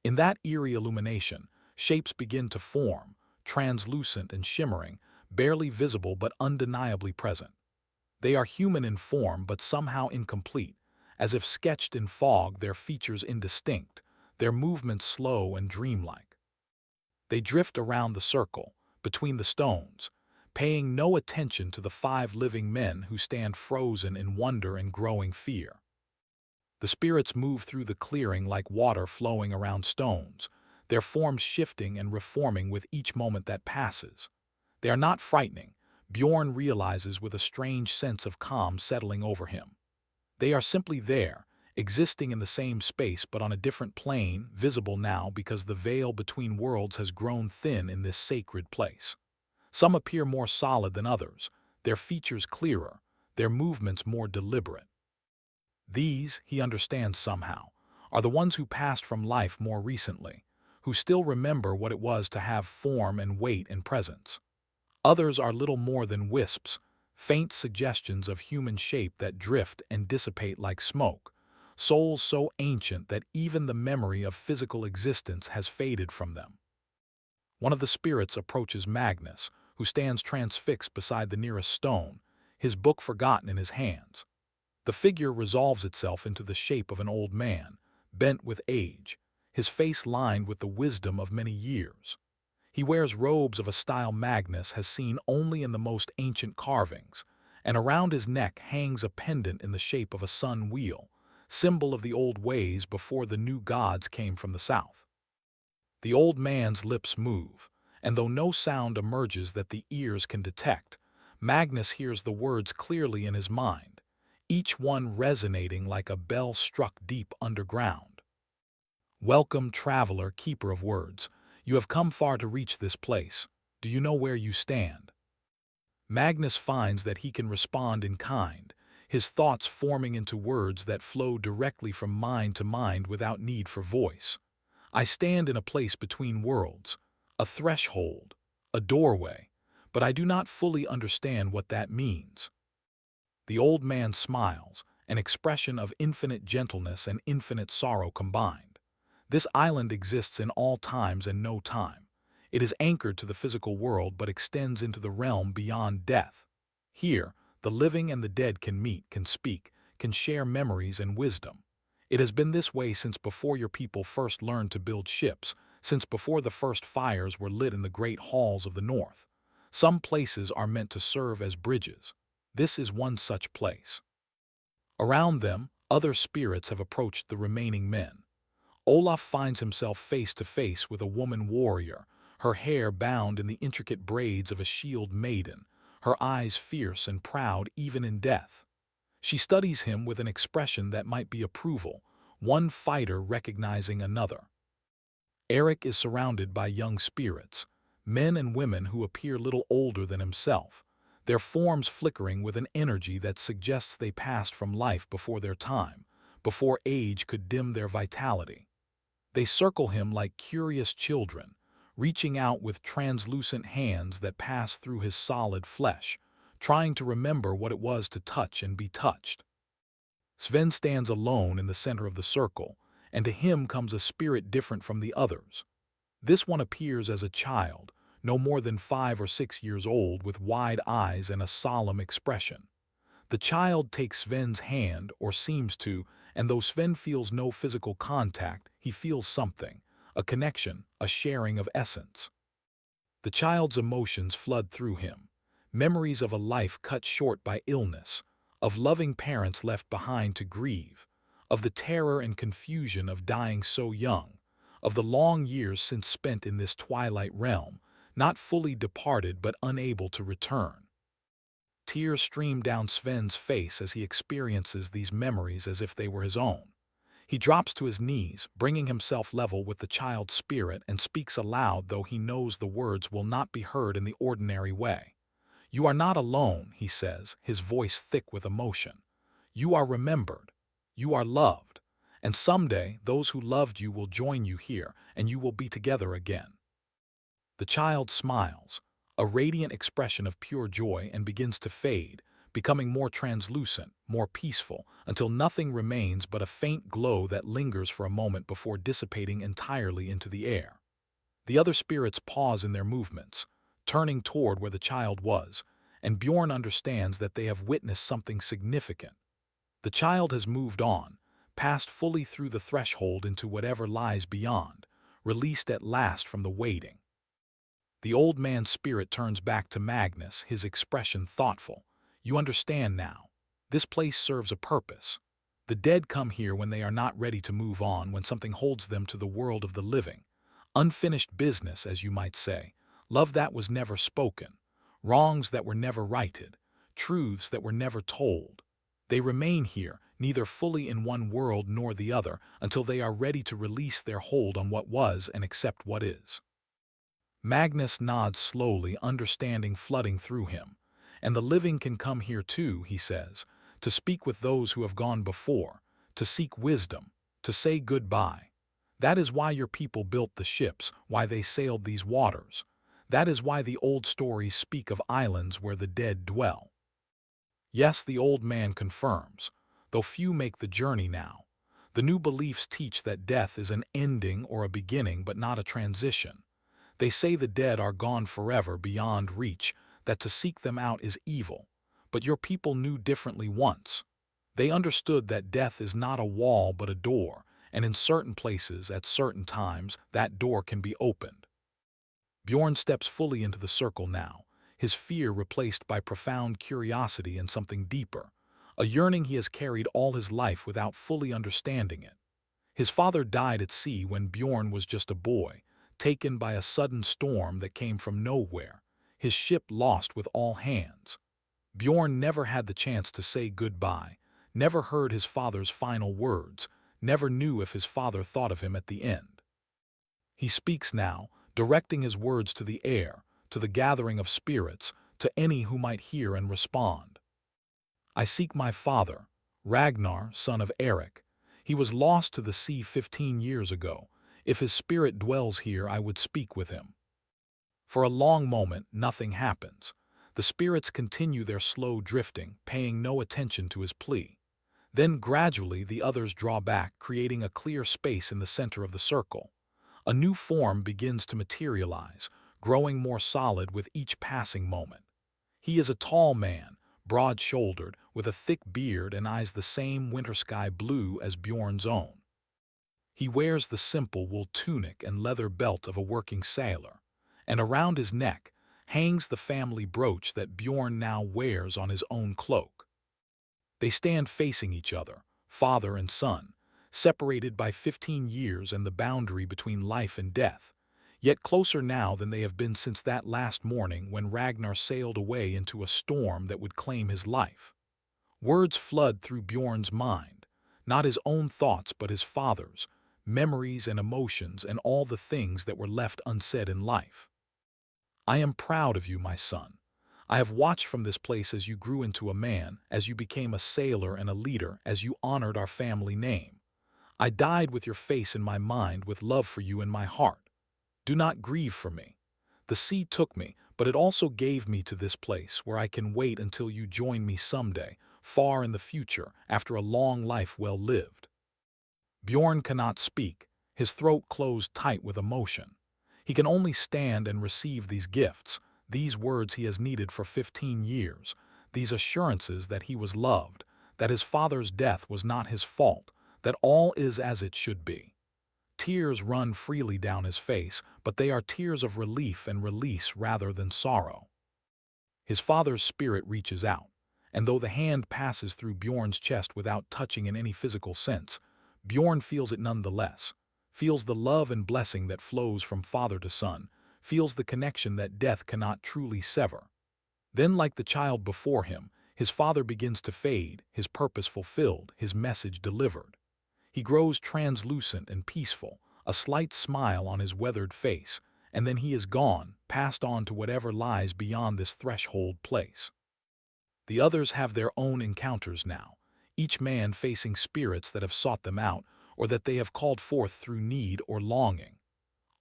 In that eerie illumination, shapes begin to form, translucent and shimmering, barely visible but undeniably present. They are human in form but somehow incomplete, as if sketched in fog, their features indistinct, their movements slow and dreamlike. They drift around the circle, between the stones, paying no attention to the 5 living men who stand frozen in wonder and growing fear. The spirits move through the clearing like water flowing around stones, their forms shifting and reforming with each moment that passes. They are not frightening, Bjorn realizes with a strange sense of calm settling over him. They are simply there, existing in the same space but on a different plane, visible now because the veil between worlds has grown thin in this sacred place. Some appear more solid than others, their features clearer, their movements more deliberate. These, he understands somehow, are the ones who passed from life more recently, who still remember what it was to have form and weight and presence. Others are little more than wisps, faint suggestions of human shape that drift and dissipate like smoke, souls so ancient that even the memory of physical existence has faded from them. One of the spirits approaches Magnus, who stands transfixed beside the nearest stone, his book forgotten in his hands. The figure resolves itself into the shape of an old man, bent with age, his face lined with the wisdom of many years. He wears robes of a style Magnus has seen only in the most ancient carvings, and around his neck hangs a pendant in the shape of a sun wheel, symbol of the old ways before the new gods came from the south. The old man's lips move, and though no sound emerges that the ears can detect, Magnus hears the words clearly in his mind, each one resonating like a bell struck deep underground. Welcome, traveler, keeper of words. You have come far to reach this place. Do you know where you stand? Magnus finds that he can respond in kind, his thoughts forming into words that flow directly from mind to mind without need for voice. I stand in a place between worlds, a threshold, a doorway, but I do not fully understand what that means. The old man smiles, an expression of infinite gentleness and infinite sorrow combined. This island exists in all times and no time. It is anchored to the physical world but extends into the realm beyond death. Here, the living and the dead can meet, can speak, can share memories and wisdom. It has been this way since before your people first learned to build ships, since before the first fires were lit in the great halls of the north. Some places are meant to serve as bridges. This is one such place. Around them, other spirits have approached the remaining men. Olaf finds himself face to face with a woman warrior, her hair bound in the intricate braids of a shield maiden, her eyes fierce and proud even in death. She studies him with an expression that might be approval, one fighter recognizing another. Eric is surrounded by young spirits, men and women who appear little older than himself, their forms flickering with an energy that suggests they passed from life before their time, before age could dim their vitality. They circle him like curious children, reaching out with translucent hands that pass through his solid flesh, trying to remember what it was to touch and be touched. Sven stands alone in the center of the circle, and to him comes a spirit different from the others. This one appears as a child, no more than 5 or 6 years old, with wide eyes and a solemn expression. The child takes Sven's hand, or seems to, and though Sven feels no physical contact, he feels something, a connection, a sharing of essence. The child's emotions flood through him, memories of a life cut short by illness, of loving parents left behind to grieve, of the terror and confusion of dying so young, of the long years since spent in this twilight realm, not fully departed but unable to return. Tears stream down Sven's face as he experiences these memories as if they were his own. He drops to his knees, bringing himself level with the child's spirit, and speaks aloud, though he knows the words will not be heard in the ordinary way. "You are not alone," he says, his voice thick with emotion. "You are remembered. You are loved. And someday, those who loved you will join you here, and you will be together again." The child smiles, a radiant expression of pure joy, and begins to fade, becoming more translucent, more peaceful, until nothing remains but a faint glow that lingers for a moment before dissipating entirely into the air. The other spirits pause in their movements, turning toward where the child was, and Bjorn understands that they have witnessed something significant. The child has moved on, passed fully through the threshold into whatever lies beyond, released at last from the waiting. The old man's spirit turns back to Magnus, his expression thoughtful. "You understand now. This place serves a purpose. The dead come here when they are not ready to move on, when something holds them to the world of the living. Unfinished business, as you might say. Love that was never spoken. Wrongs that were never righted. Truths that were never told. They remain here, neither fully in one world nor the other, until they are ready to release their hold on what was and accept what is." Magnus nods slowly, understanding flooding through him. "And the living can come here too," he says, "to speak with those who have gone before, to seek wisdom, to say goodbye. That is why your people built the ships, why they sailed these waters. That is why the old stories speak of islands where the dead dwell." Yes, the old man confirms, though few make the journey now. The new beliefs teach that death is an ending or a beginning, but not a transition. They say the dead are gone forever, beyond reach, that to seek them out is evil. But your people knew differently once. They understood that death is not a wall but a door, and in certain places, at certain times, that door can be opened. Bjorn steps fully into the circle now, his fear replaced by profound curiosity and something deeper, a yearning he has carried all his life without fully understanding it. His father died at sea when Bjorn was just a boy, taken by a sudden storm that came from nowhere, his ship lost with all hands. Bjorn never had the chance to say goodbye, never heard his father's final words, never knew if his father thought of him at the end. He speaks now, directing his words to the air, to the gathering of spirits, to any who might hear and respond. "I seek my father, Ragnar, son of Eric. He was lost to the sea 15 years ago. If his spirit dwells here, I would speak with him." For a long moment, nothing happens. The spirits continue their slow drifting, paying no attention to his plea. Then gradually the others draw back, creating a clear space in the center of the circle. A new form begins to materialize, growing more solid with each passing moment. He is a tall man, broad-shouldered, with a thick beard and eyes the same winter sky blue as Bjorn's own. He wears the simple wool tunic and leather belt of a working sailor, and around his neck hangs the family brooch that Bjorn now wears on his own cloak. They stand facing each other, father and son, separated by 15 years and the boundary between life and death, yet closer now than they have been since that last morning when Ragnar sailed away into a storm that would claim his life. Words flood through Bjorn's mind, not his own thoughts but his father's, memories and emotions and all the things that were left unsaid in life. I am proud of you, my son. I have watched from this place as you grew into a man, as you became a sailor and a leader, as you honored our family name. I died with your face in my mind, with love for you in my heart. Do not grieve for me. The sea took me, but it also gave me to this place where I can wait until you join me someday, far in the future, after a long life well lived. Bjorn cannot speak, his throat closed tight with emotion. He can only stand and receive these gifts, these words he has needed for 15 years, these assurances that he was loved, that his father's death was not his fault, that all is as it should be. Tears run freely down his face, but they are tears of relief and release rather than sorrow. His father's spirit reaches out, and though the hand passes through Bjorn's chest without touching in any physical sense, Bjorn feels it nonetheless, feels the love and blessing that flows from father to son, feels the connection that death cannot truly sever. Then, like the child before him, his father begins to fade, his purpose fulfilled, his message delivered. He grows translucent and peaceful, a slight smile on his weathered face, and then he is gone, passed on to whatever lies beyond this threshold place. The others have their own encounters now, each man facing spirits that have sought them out, or that they have called forth through need or longing.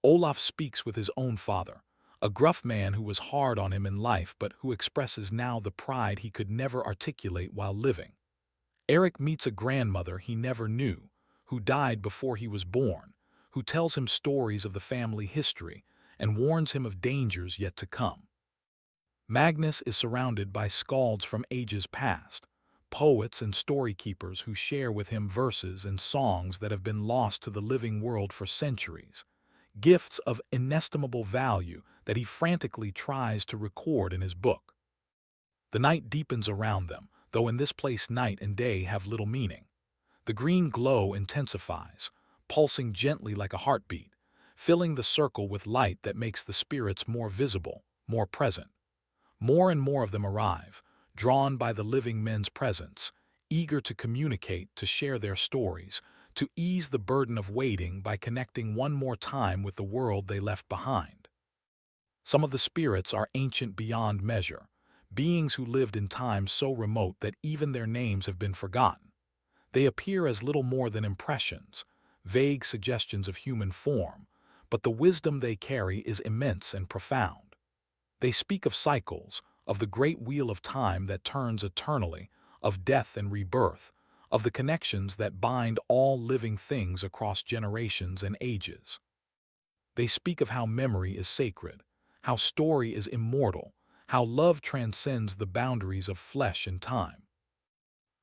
Olaf speaks with his own father, a gruff man who was hard on him in life but who expresses now the pride he could never articulate while living. Eric meets a grandmother he never knew, who died before he was born, who tells him stories of the family history and warns him of dangers yet to come. Magnus is surrounded by skalds from ages past, poets and story-keepers who share with him verses and songs that have been lost to the living world for centuries, gifts of inestimable value that he frantically tries to record in his book. The night deepens around them, though in this place night and day have little meaning. The green glow intensifies, pulsing gently like a heartbeat, filling the circle with light that makes the spirits more visible, more present. More and more of them arrive, drawn by the living men's presence, eager to communicate, to share their stories, to ease the burden of waiting by connecting one more time with the world they left behind. Some of the spirits are ancient beyond measure, beings who lived in times so remote that even their names have been forgotten. They appear as little more than impressions, vague suggestions of human form, but the wisdom they carry is immense and profound. They speak of cycles, of the great wheel of time that turns eternally, of death and rebirth, of the connections that bind all living things across generations and ages. They speak of how memory is sacred, how story is immortal, how love transcends the boundaries of flesh and time.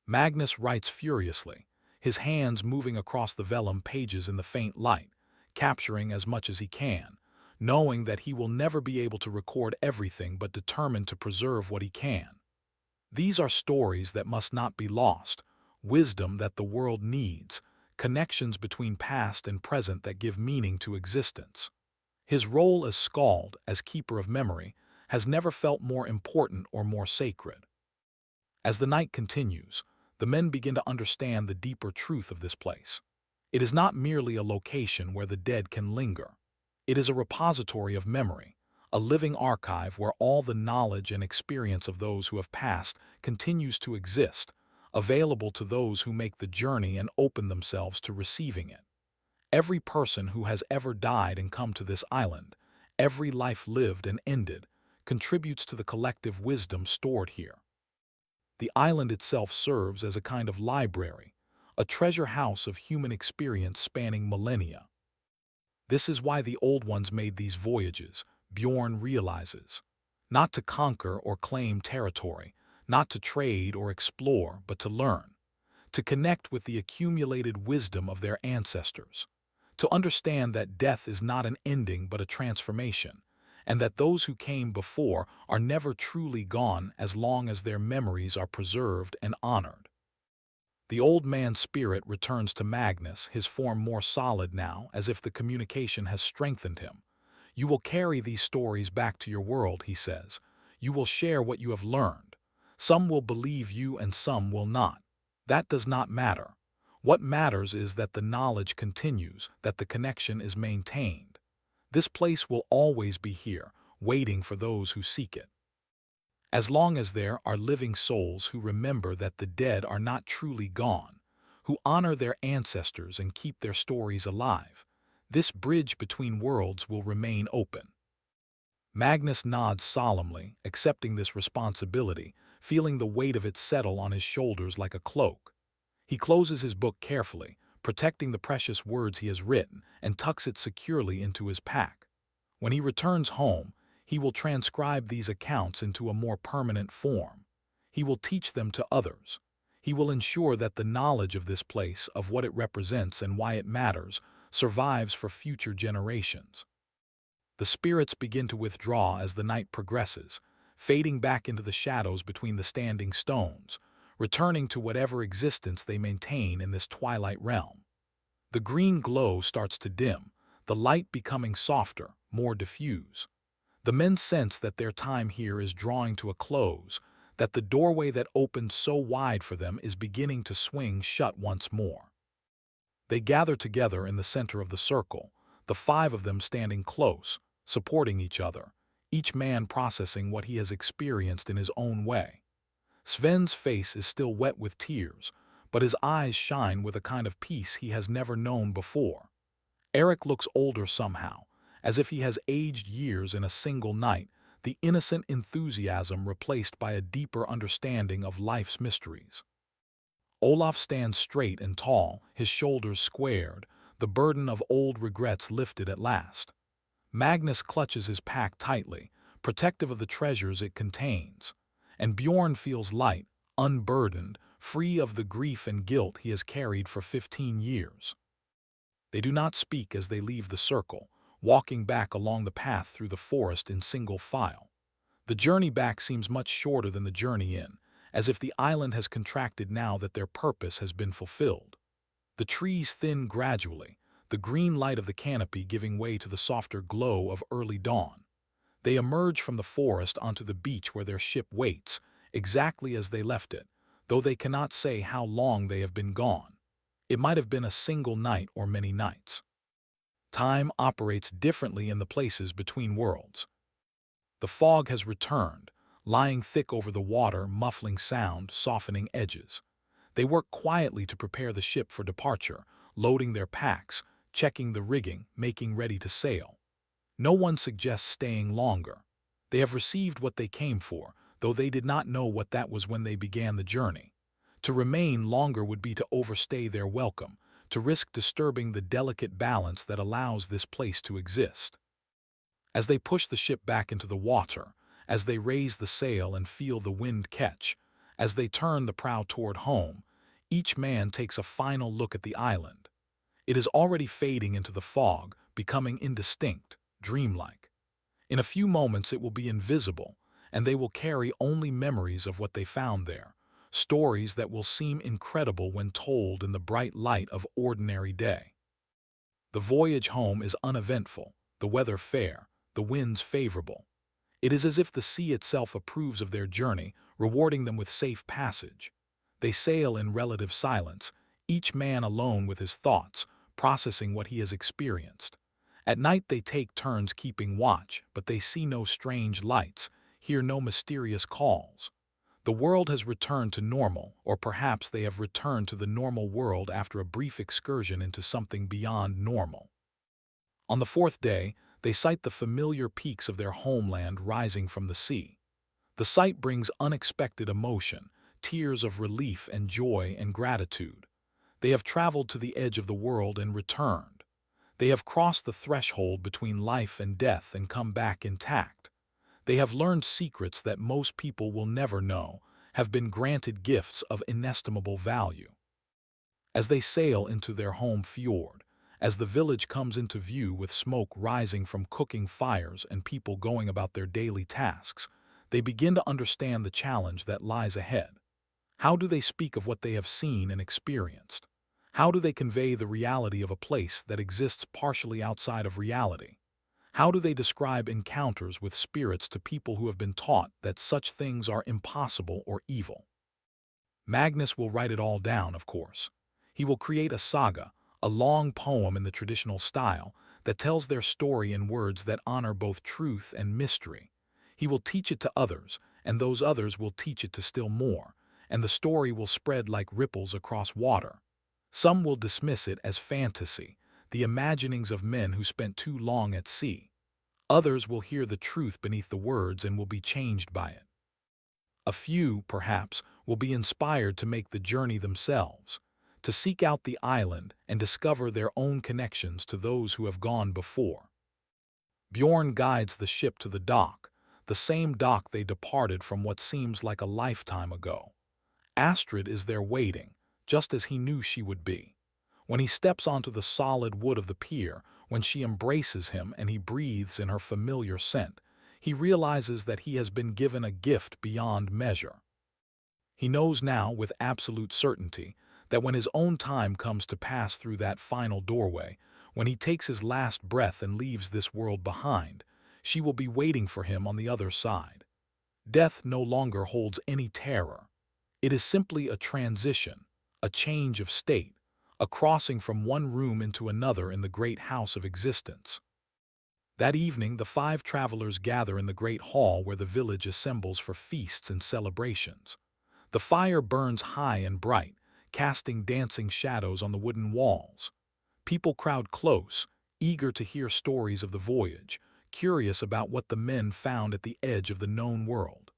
Magnus writes furiously, his hands moving across the vellum pages in the faint light, capturing as much as he can, knowing that he will never be able to record everything but determined to preserve what he can. These are stories that must not be lost, wisdom that the world needs, connections between past and present that give meaning to existence. His role as skald, as keeper of memory, has never felt more important or more sacred. As the night continues, the men begin to understand the deeper truth of this place. It is not merely a location where the dead can linger. It is a repository of memory, a living archive where all the knowledge and experience of those who have passed continues to exist, available to those who make the journey and open themselves to receiving it. Every person who has ever died and come to this island, every life lived and ended, contributes to the collective wisdom stored here. The island itself serves as a kind of library, a treasure house of human experience spanning millennia. This is why the old ones made these voyages, Bjorn realizes. Not to conquer or claim territory, not to trade or explore, but to learn. To connect with the accumulated wisdom of their ancestors. To understand that death is not an ending but a transformation, and that those who came before are never truly gone as long as their memories are preserved and honored. The old man's spirit returns to Magnus, his form more solid now, as if the communication has strengthened him. You will carry these stories back to your world, he says. You will share what you have learned. Some will believe you and some will not. That does not matter. What matters is that the knowledge continues, that the connection is maintained. This place will always be here, waiting for those who seek it. As long as there are living souls who remember that the dead are not truly gone, who honor their ancestors and keep their stories alive, this bridge between worlds will remain open. Magnus nods solemnly, accepting this responsibility, feeling the weight of it settle on his shoulders like a cloak. He closes his book carefully, protecting the precious words he has written, and tucks it securely into his pack. When he returns home, he will transcribe these accounts into a more permanent form. He will teach them to others. He will ensure that the knowledge of this place, of what it represents and why it matters, survives for future generations. The spirits begin to withdraw as the night progresses, fading back into the shadows between the standing stones, returning to whatever existence they maintain in this twilight realm. The green glow starts to dim, the light becoming softer, more diffuse. The men sense that their time here is drawing to a close, that the doorway that opened so wide for them is beginning to swing shut once more. They gather together in the center of the circle, the five of them standing close, supporting each other, each man processing what he has experienced in his own way. Sven's face is still wet with tears, but his eyes shine with a kind of peace he has never known before. Eric looks older somehow, as if he has aged years in a single night, the innocent enthusiasm replaced by a deeper understanding of life's mysteries. Olaf stands straight and tall, his shoulders squared, the burden of old regrets lifted at last. Magnus clutches his pack tightly, protective of the treasures it contains, and Bjorn feels light, unburdened, free of the grief and guilt he has carried for 15 years. They do not speak as they leave the circle, walking back along the path through the forest in single file. The journey back seems much shorter than the journey in, as if the island has contracted now that their purpose has been fulfilled. The trees thin gradually, the green light of the canopy giving way to the softer glow of early dawn. They emerge from the forest onto the beach where their ship waits, exactly as they left it, though they cannot say how long they have been gone. It might have been a single night or many nights. Time operates differently in the places between worlds. The fog has returned, lying thick over the water, muffling sound, softening edges. They work quietly to prepare the ship for departure, loading their packs, checking the rigging, making ready to sail. No one suggests staying longer. They have received what they came for, though they did not know what that was when they began the journey. To remain longer would be to overstay their welcome, to risk disturbing the delicate balance that allows this place to exist. As they push the ship back into the water, as they raise the sail and feel the wind catch, as they turn the prow toward home, each man takes a final look at the island. It is already fading into the fog, becoming indistinct, dreamlike. In a few moments it will be invisible, and they will carry only memories of what they found there, stories that will seem incredible when told in the bright light of ordinary day. The voyage home is uneventful, the weather fair, the winds favorable. It is as if the sea itself approves of their journey, rewarding them with safe passage. They sail in relative silence, each man alone with his thoughts, processing what he has experienced. At night they take turns keeping watch, but they see no strange lights, hear no mysterious calls. The world has returned to normal, or perhaps they have returned to the normal world after a brief excursion into something beyond normal. On the fourth day, They sight the familiar peaks of their homeland rising from the sea. The sight brings unexpected emotion, tears of relief and joy and gratitude. They have traveled to the edge of the world and returned. They have crossed the threshold between life and death and come back intact. They have learned secrets that most people will never know, have been granted gifts of inestimable value. As they sail into their home fjord, as the village comes into view with smoke rising from cooking fires and people going about their daily tasks, they begin to understand the challenge that lies ahead. How do they speak of what they have seen and experienced? How do they convey the reality of a place that exists partially outside of reality? How do they describe encounters with spirits to people who have been taught that such things are impossible or evil? Magnus will write it all down, of course. He will create a saga, a long poem in the traditional style, that tells their story in words that honor both truth and mystery. He will teach it to others, and those others will teach it to still more, and the story will spread like ripples across water. Some will dismiss it as fantasy, the imaginings of men who spent too long at sea. Others will hear the truth beneath the words and will be changed by it. A few, perhaps, will be inspired to make the journey themselves, to seek out the island and discover their own connections to those who have gone before. Bjorn guides the ship to the dock, the same dock they departed from what seems like a lifetime ago. Astrid is there waiting, just as he knew she would be. When he steps onto the solid wood of the pier, when she embraces him and he breathes in her familiar scent, he realizes that he has been given a gift beyond measure. He knows now with absolute certainty that when his own time comes to pass through that final doorway, when he takes his last breath and leaves this world behind, she will be waiting for him on the other side. Death no longer holds any terror. It is simply a transition, a change of state, a crossing from one room into another in the great house of existence. That evening, the 5 travelers gather in the great hall where the village assembles for feasts and celebrations. The fire burns high and bright, casting dancing shadows on the wooden walls. People crowd close, eager to hear stories of the voyage, curious about what the men found at the edge of the known world.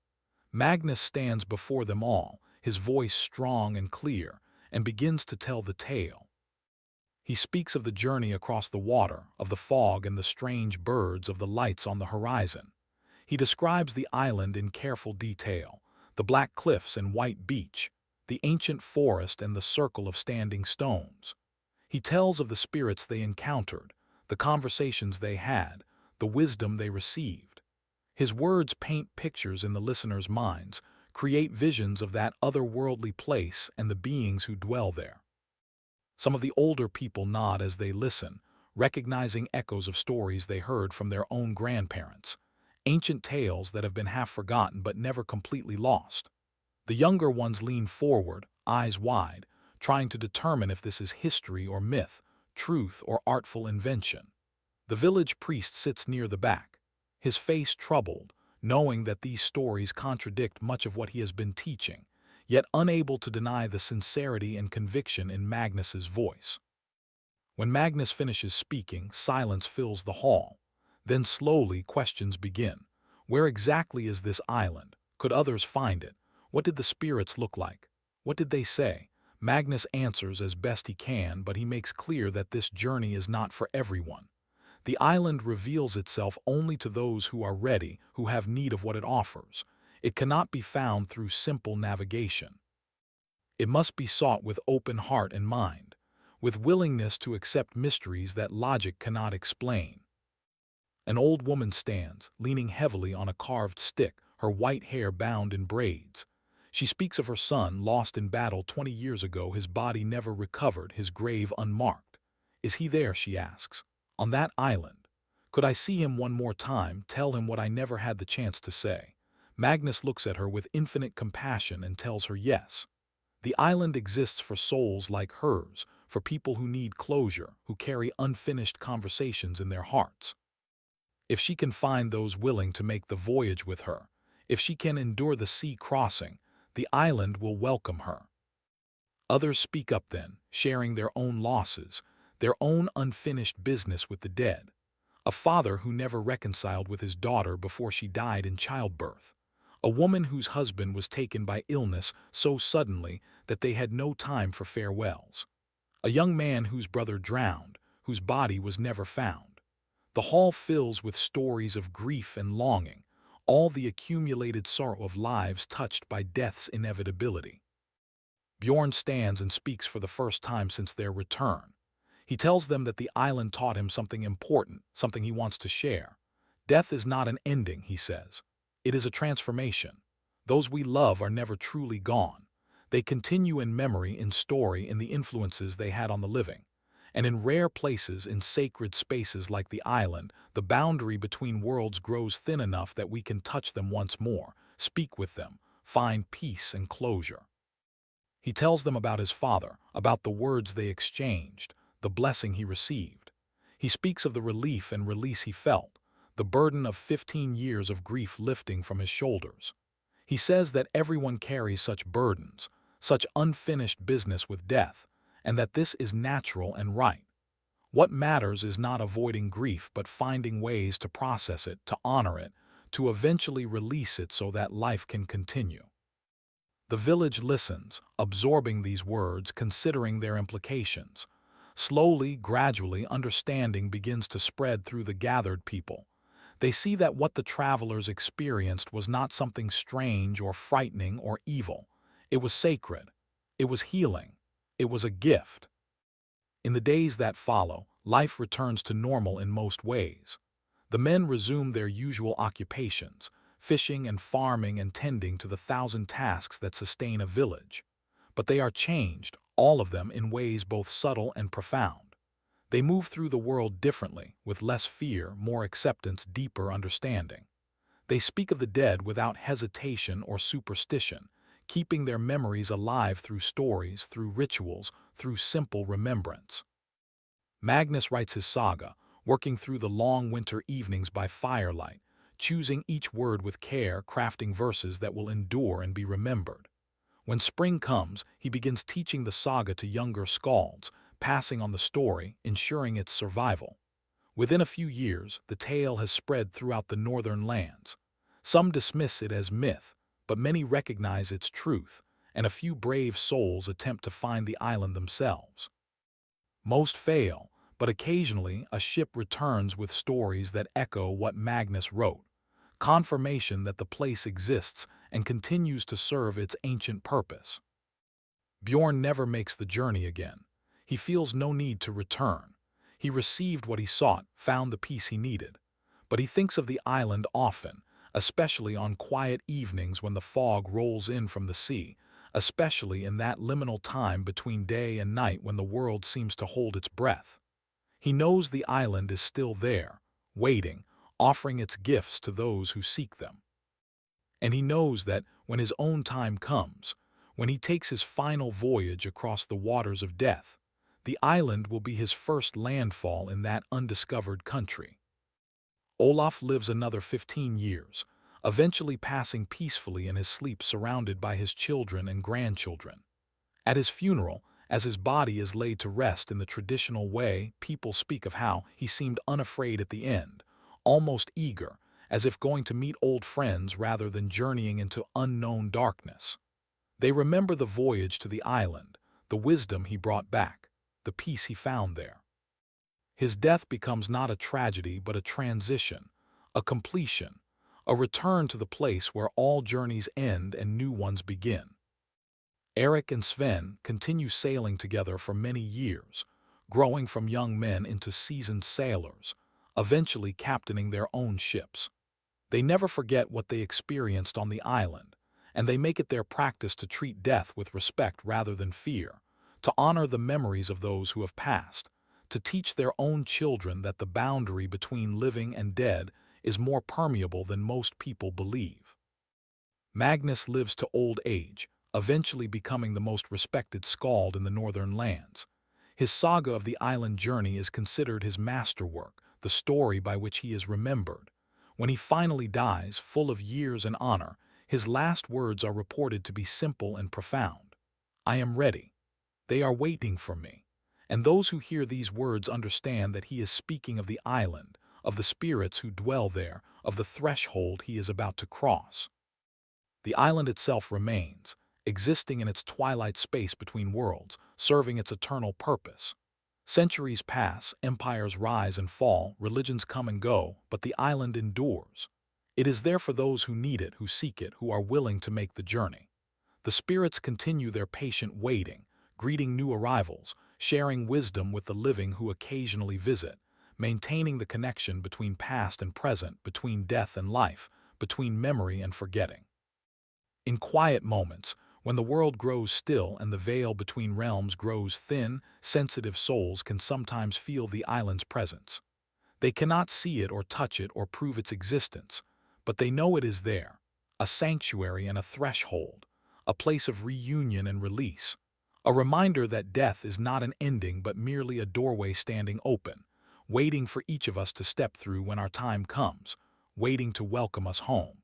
Magnus stands before them all, his voice strong and clear, and begins to tell the tale. He speaks of the journey across the water, of the fog and the strange birds, of the lights on the horizon. He describes the island in careful detail, the black cliffs and white beach, the ancient forest and the circle of standing stones. He tells of the spirits they encountered, the conversations they had, the wisdom they received. His words paint pictures in the listeners' minds, create visions of that otherworldly place and the beings who dwell there. Some of the older people nod as they listen, recognizing echoes of stories they heard from their own grandparents, ancient tales that have been half forgotten but never completely lost. The younger ones lean forward, eyes wide, trying to determine if this is history or myth, truth or artful invention. The village priest sits near the back, his face troubled, knowing that these stories contradict much of what he has been teaching, yet unable to deny the sincerity and conviction in Magnus's voice. When Magnus finishes speaking, silence fills the hall. Then slowly questions begin. Where exactly is this island? Could others find it? What did the spirits look like? What did they say? Magnus answers as best he can, but he makes clear that this journey is not for everyone. The island reveals itself only to those who are ready, who have need of what it offers. It cannot be found through simple navigation. It must be sought with open heart and mind, with willingness to accept mysteries that logic cannot explain. An old woman stands, leaning heavily on a carved stick, her white hair bound in braids. She speaks of her son, lost in battle 20 years ago, his body never recovered, his grave unmarked. Is he there, she asks, on that island? Could I see him one more time, tell him what I never had the chance to say? Magnus looks at her with infinite compassion and tells her yes. The island exists for souls like hers, for people who need closure, who carry unfinished conversations in their hearts. If she can find those willing to make the voyage with her, if she can endure the sea crossing, the island will welcome her. Others speak up then, sharing their own losses, their own unfinished business with the dead. A father who never reconciled with his daughter before she died in childbirth. A woman whose husband was taken by illness so suddenly that they had no time for farewells. A young man whose brother drowned, whose body was never found. The hall fills with stories of grief and longing, all the accumulated sorrow of lives touched by death's inevitability. Bjorn stands and speaks for the first time since their return. He tells them that the island taught him something important, something he wants to share. Death is not an ending, he says. It is a transformation. Those we love are never truly gone. They continue in memory, in story, in the influences they had on the living. And in rare places, in sacred spaces like the island, the boundary between worlds grows thin enough that we can touch them once more, speak with them, find peace and closure. He tells them about his father, about the words they exchanged, the blessing he received. He speaks of the relief and release he felt, the burden of 15 years of grief lifting from his shoulders. He says that everyone carries such burdens, such unfinished business with death, and that this is natural and right. What matters is not avoiding grief but finding ways to process it, to honor it, to eventually release it so that life can continue. The village listens, absorbing these words, considering their implications. Slowly, gradually, understanding begins to spread through the gathered people. They see that what the travelers experienced was not something strange or frightening or evil. It was sacred. It was healing. It was a gift. In the days that follow, life returns to normal in most ways. The men resume their usual occupations, fishing and farming and tending to the 1,000 tasks that sustain a village. But they are changed, all of them, in ways both subtle and profound. They move through the world differently, with less fear, more acceptance, deeper understanding. They speak of the dead without hesitation or superstition, keeping their memories alive through stories, through rituals, through simple remembrance. Magnus writes his saga, working through the long winter evenings by firelight, choosing each word with care, crafting verses that will endure and be remembered. When spring comes, he begins teaching the saga to younger skalds, passing on the story, ensuring its survival. Within a few years, the tale has spread throughout the northern lands. Some dismiss it as myth, but many recognize its truth, and a few brave souls attempt to find the island themselves. Most fail, but occasionally a ship returns with stories that echo what Magnus wrote, confirmation that the place exists and continues to serve its ancient purpose. Bjorn never makes the journey again. He feels no need to return. He received what he sought, found the peace he needed. But he thinks of the island often, especially on quiet evenings when the fog rolls in from the sea, especially in that liminal time between day and night when the world seems to hold its breath. He knows the island is still there, waiting, offering its gifts to those who seek them. And he knows that when his own time comes, when he takes his final voyage across the waters of death, the island will be his first landfall in that undiscovered country. Olaf lives another 15 years, eventually passing peacefully in his sleep surrounded by his children and grandchildren. At his funeral, as his body is laid to rest in the traditional way, people speak of how he seemed unafraid at the end, almost eager, as if going to meet old friends rather than journeying into unknown darkness. They remember the voyage to the island, the wisdom he brought back, the peace he found there. His death becomes not a tragedy but a transition, a completion, a return to the place where all journeys end and new ones begin. Eric and Sven continue sailing together for many years, growing from young men into seasoned sailors, eventually captaining their own ships. They never forget what they experienced on the island, and they make it their practice to treat death with respect rather than fear, to honor the memories of those who have passed, to teach their own children that the boundary between living and dead is more permeable than most people believe. Magnus lives to old age, eventually becoming the most respected skald in the northern lands. His saga of the island journey is considered his masterwork, the story by which he is remembered. When he finally dies, full of years and honor, his last words are reported to be simple and profound. "I am ready. They are waiting for me." And those who hear these words understand that he is speaking of the island, of the spirits who dwell there, of the threshold he is about to cross. The island itself remains, existing in its twilight space between worlds, serving its eternal purpose. Centuries pass, empires rise and fall, religions come and go, but the island endures. It is there for those who need it, who seek it, who are willing to make the journey. The spirits continue their patient waiting, greeting new arrivals, sharing wisdom with the living who occasionally visit, maintaining the connection between past and present, between death and life, between memory and forgetting. In quiet moments, when the world grows still and the veil between realms grows thin, sensitive souls can sometimes feel the island's presence. They cannot see it or touch it or prove its existence, but they know it is there, a sanctuary and a threshold, a place of reunion and release, a reminder that death is not an ending but merely a doorway standing open, waiting for each of us to step through when our time comes, waiting to welcome us home.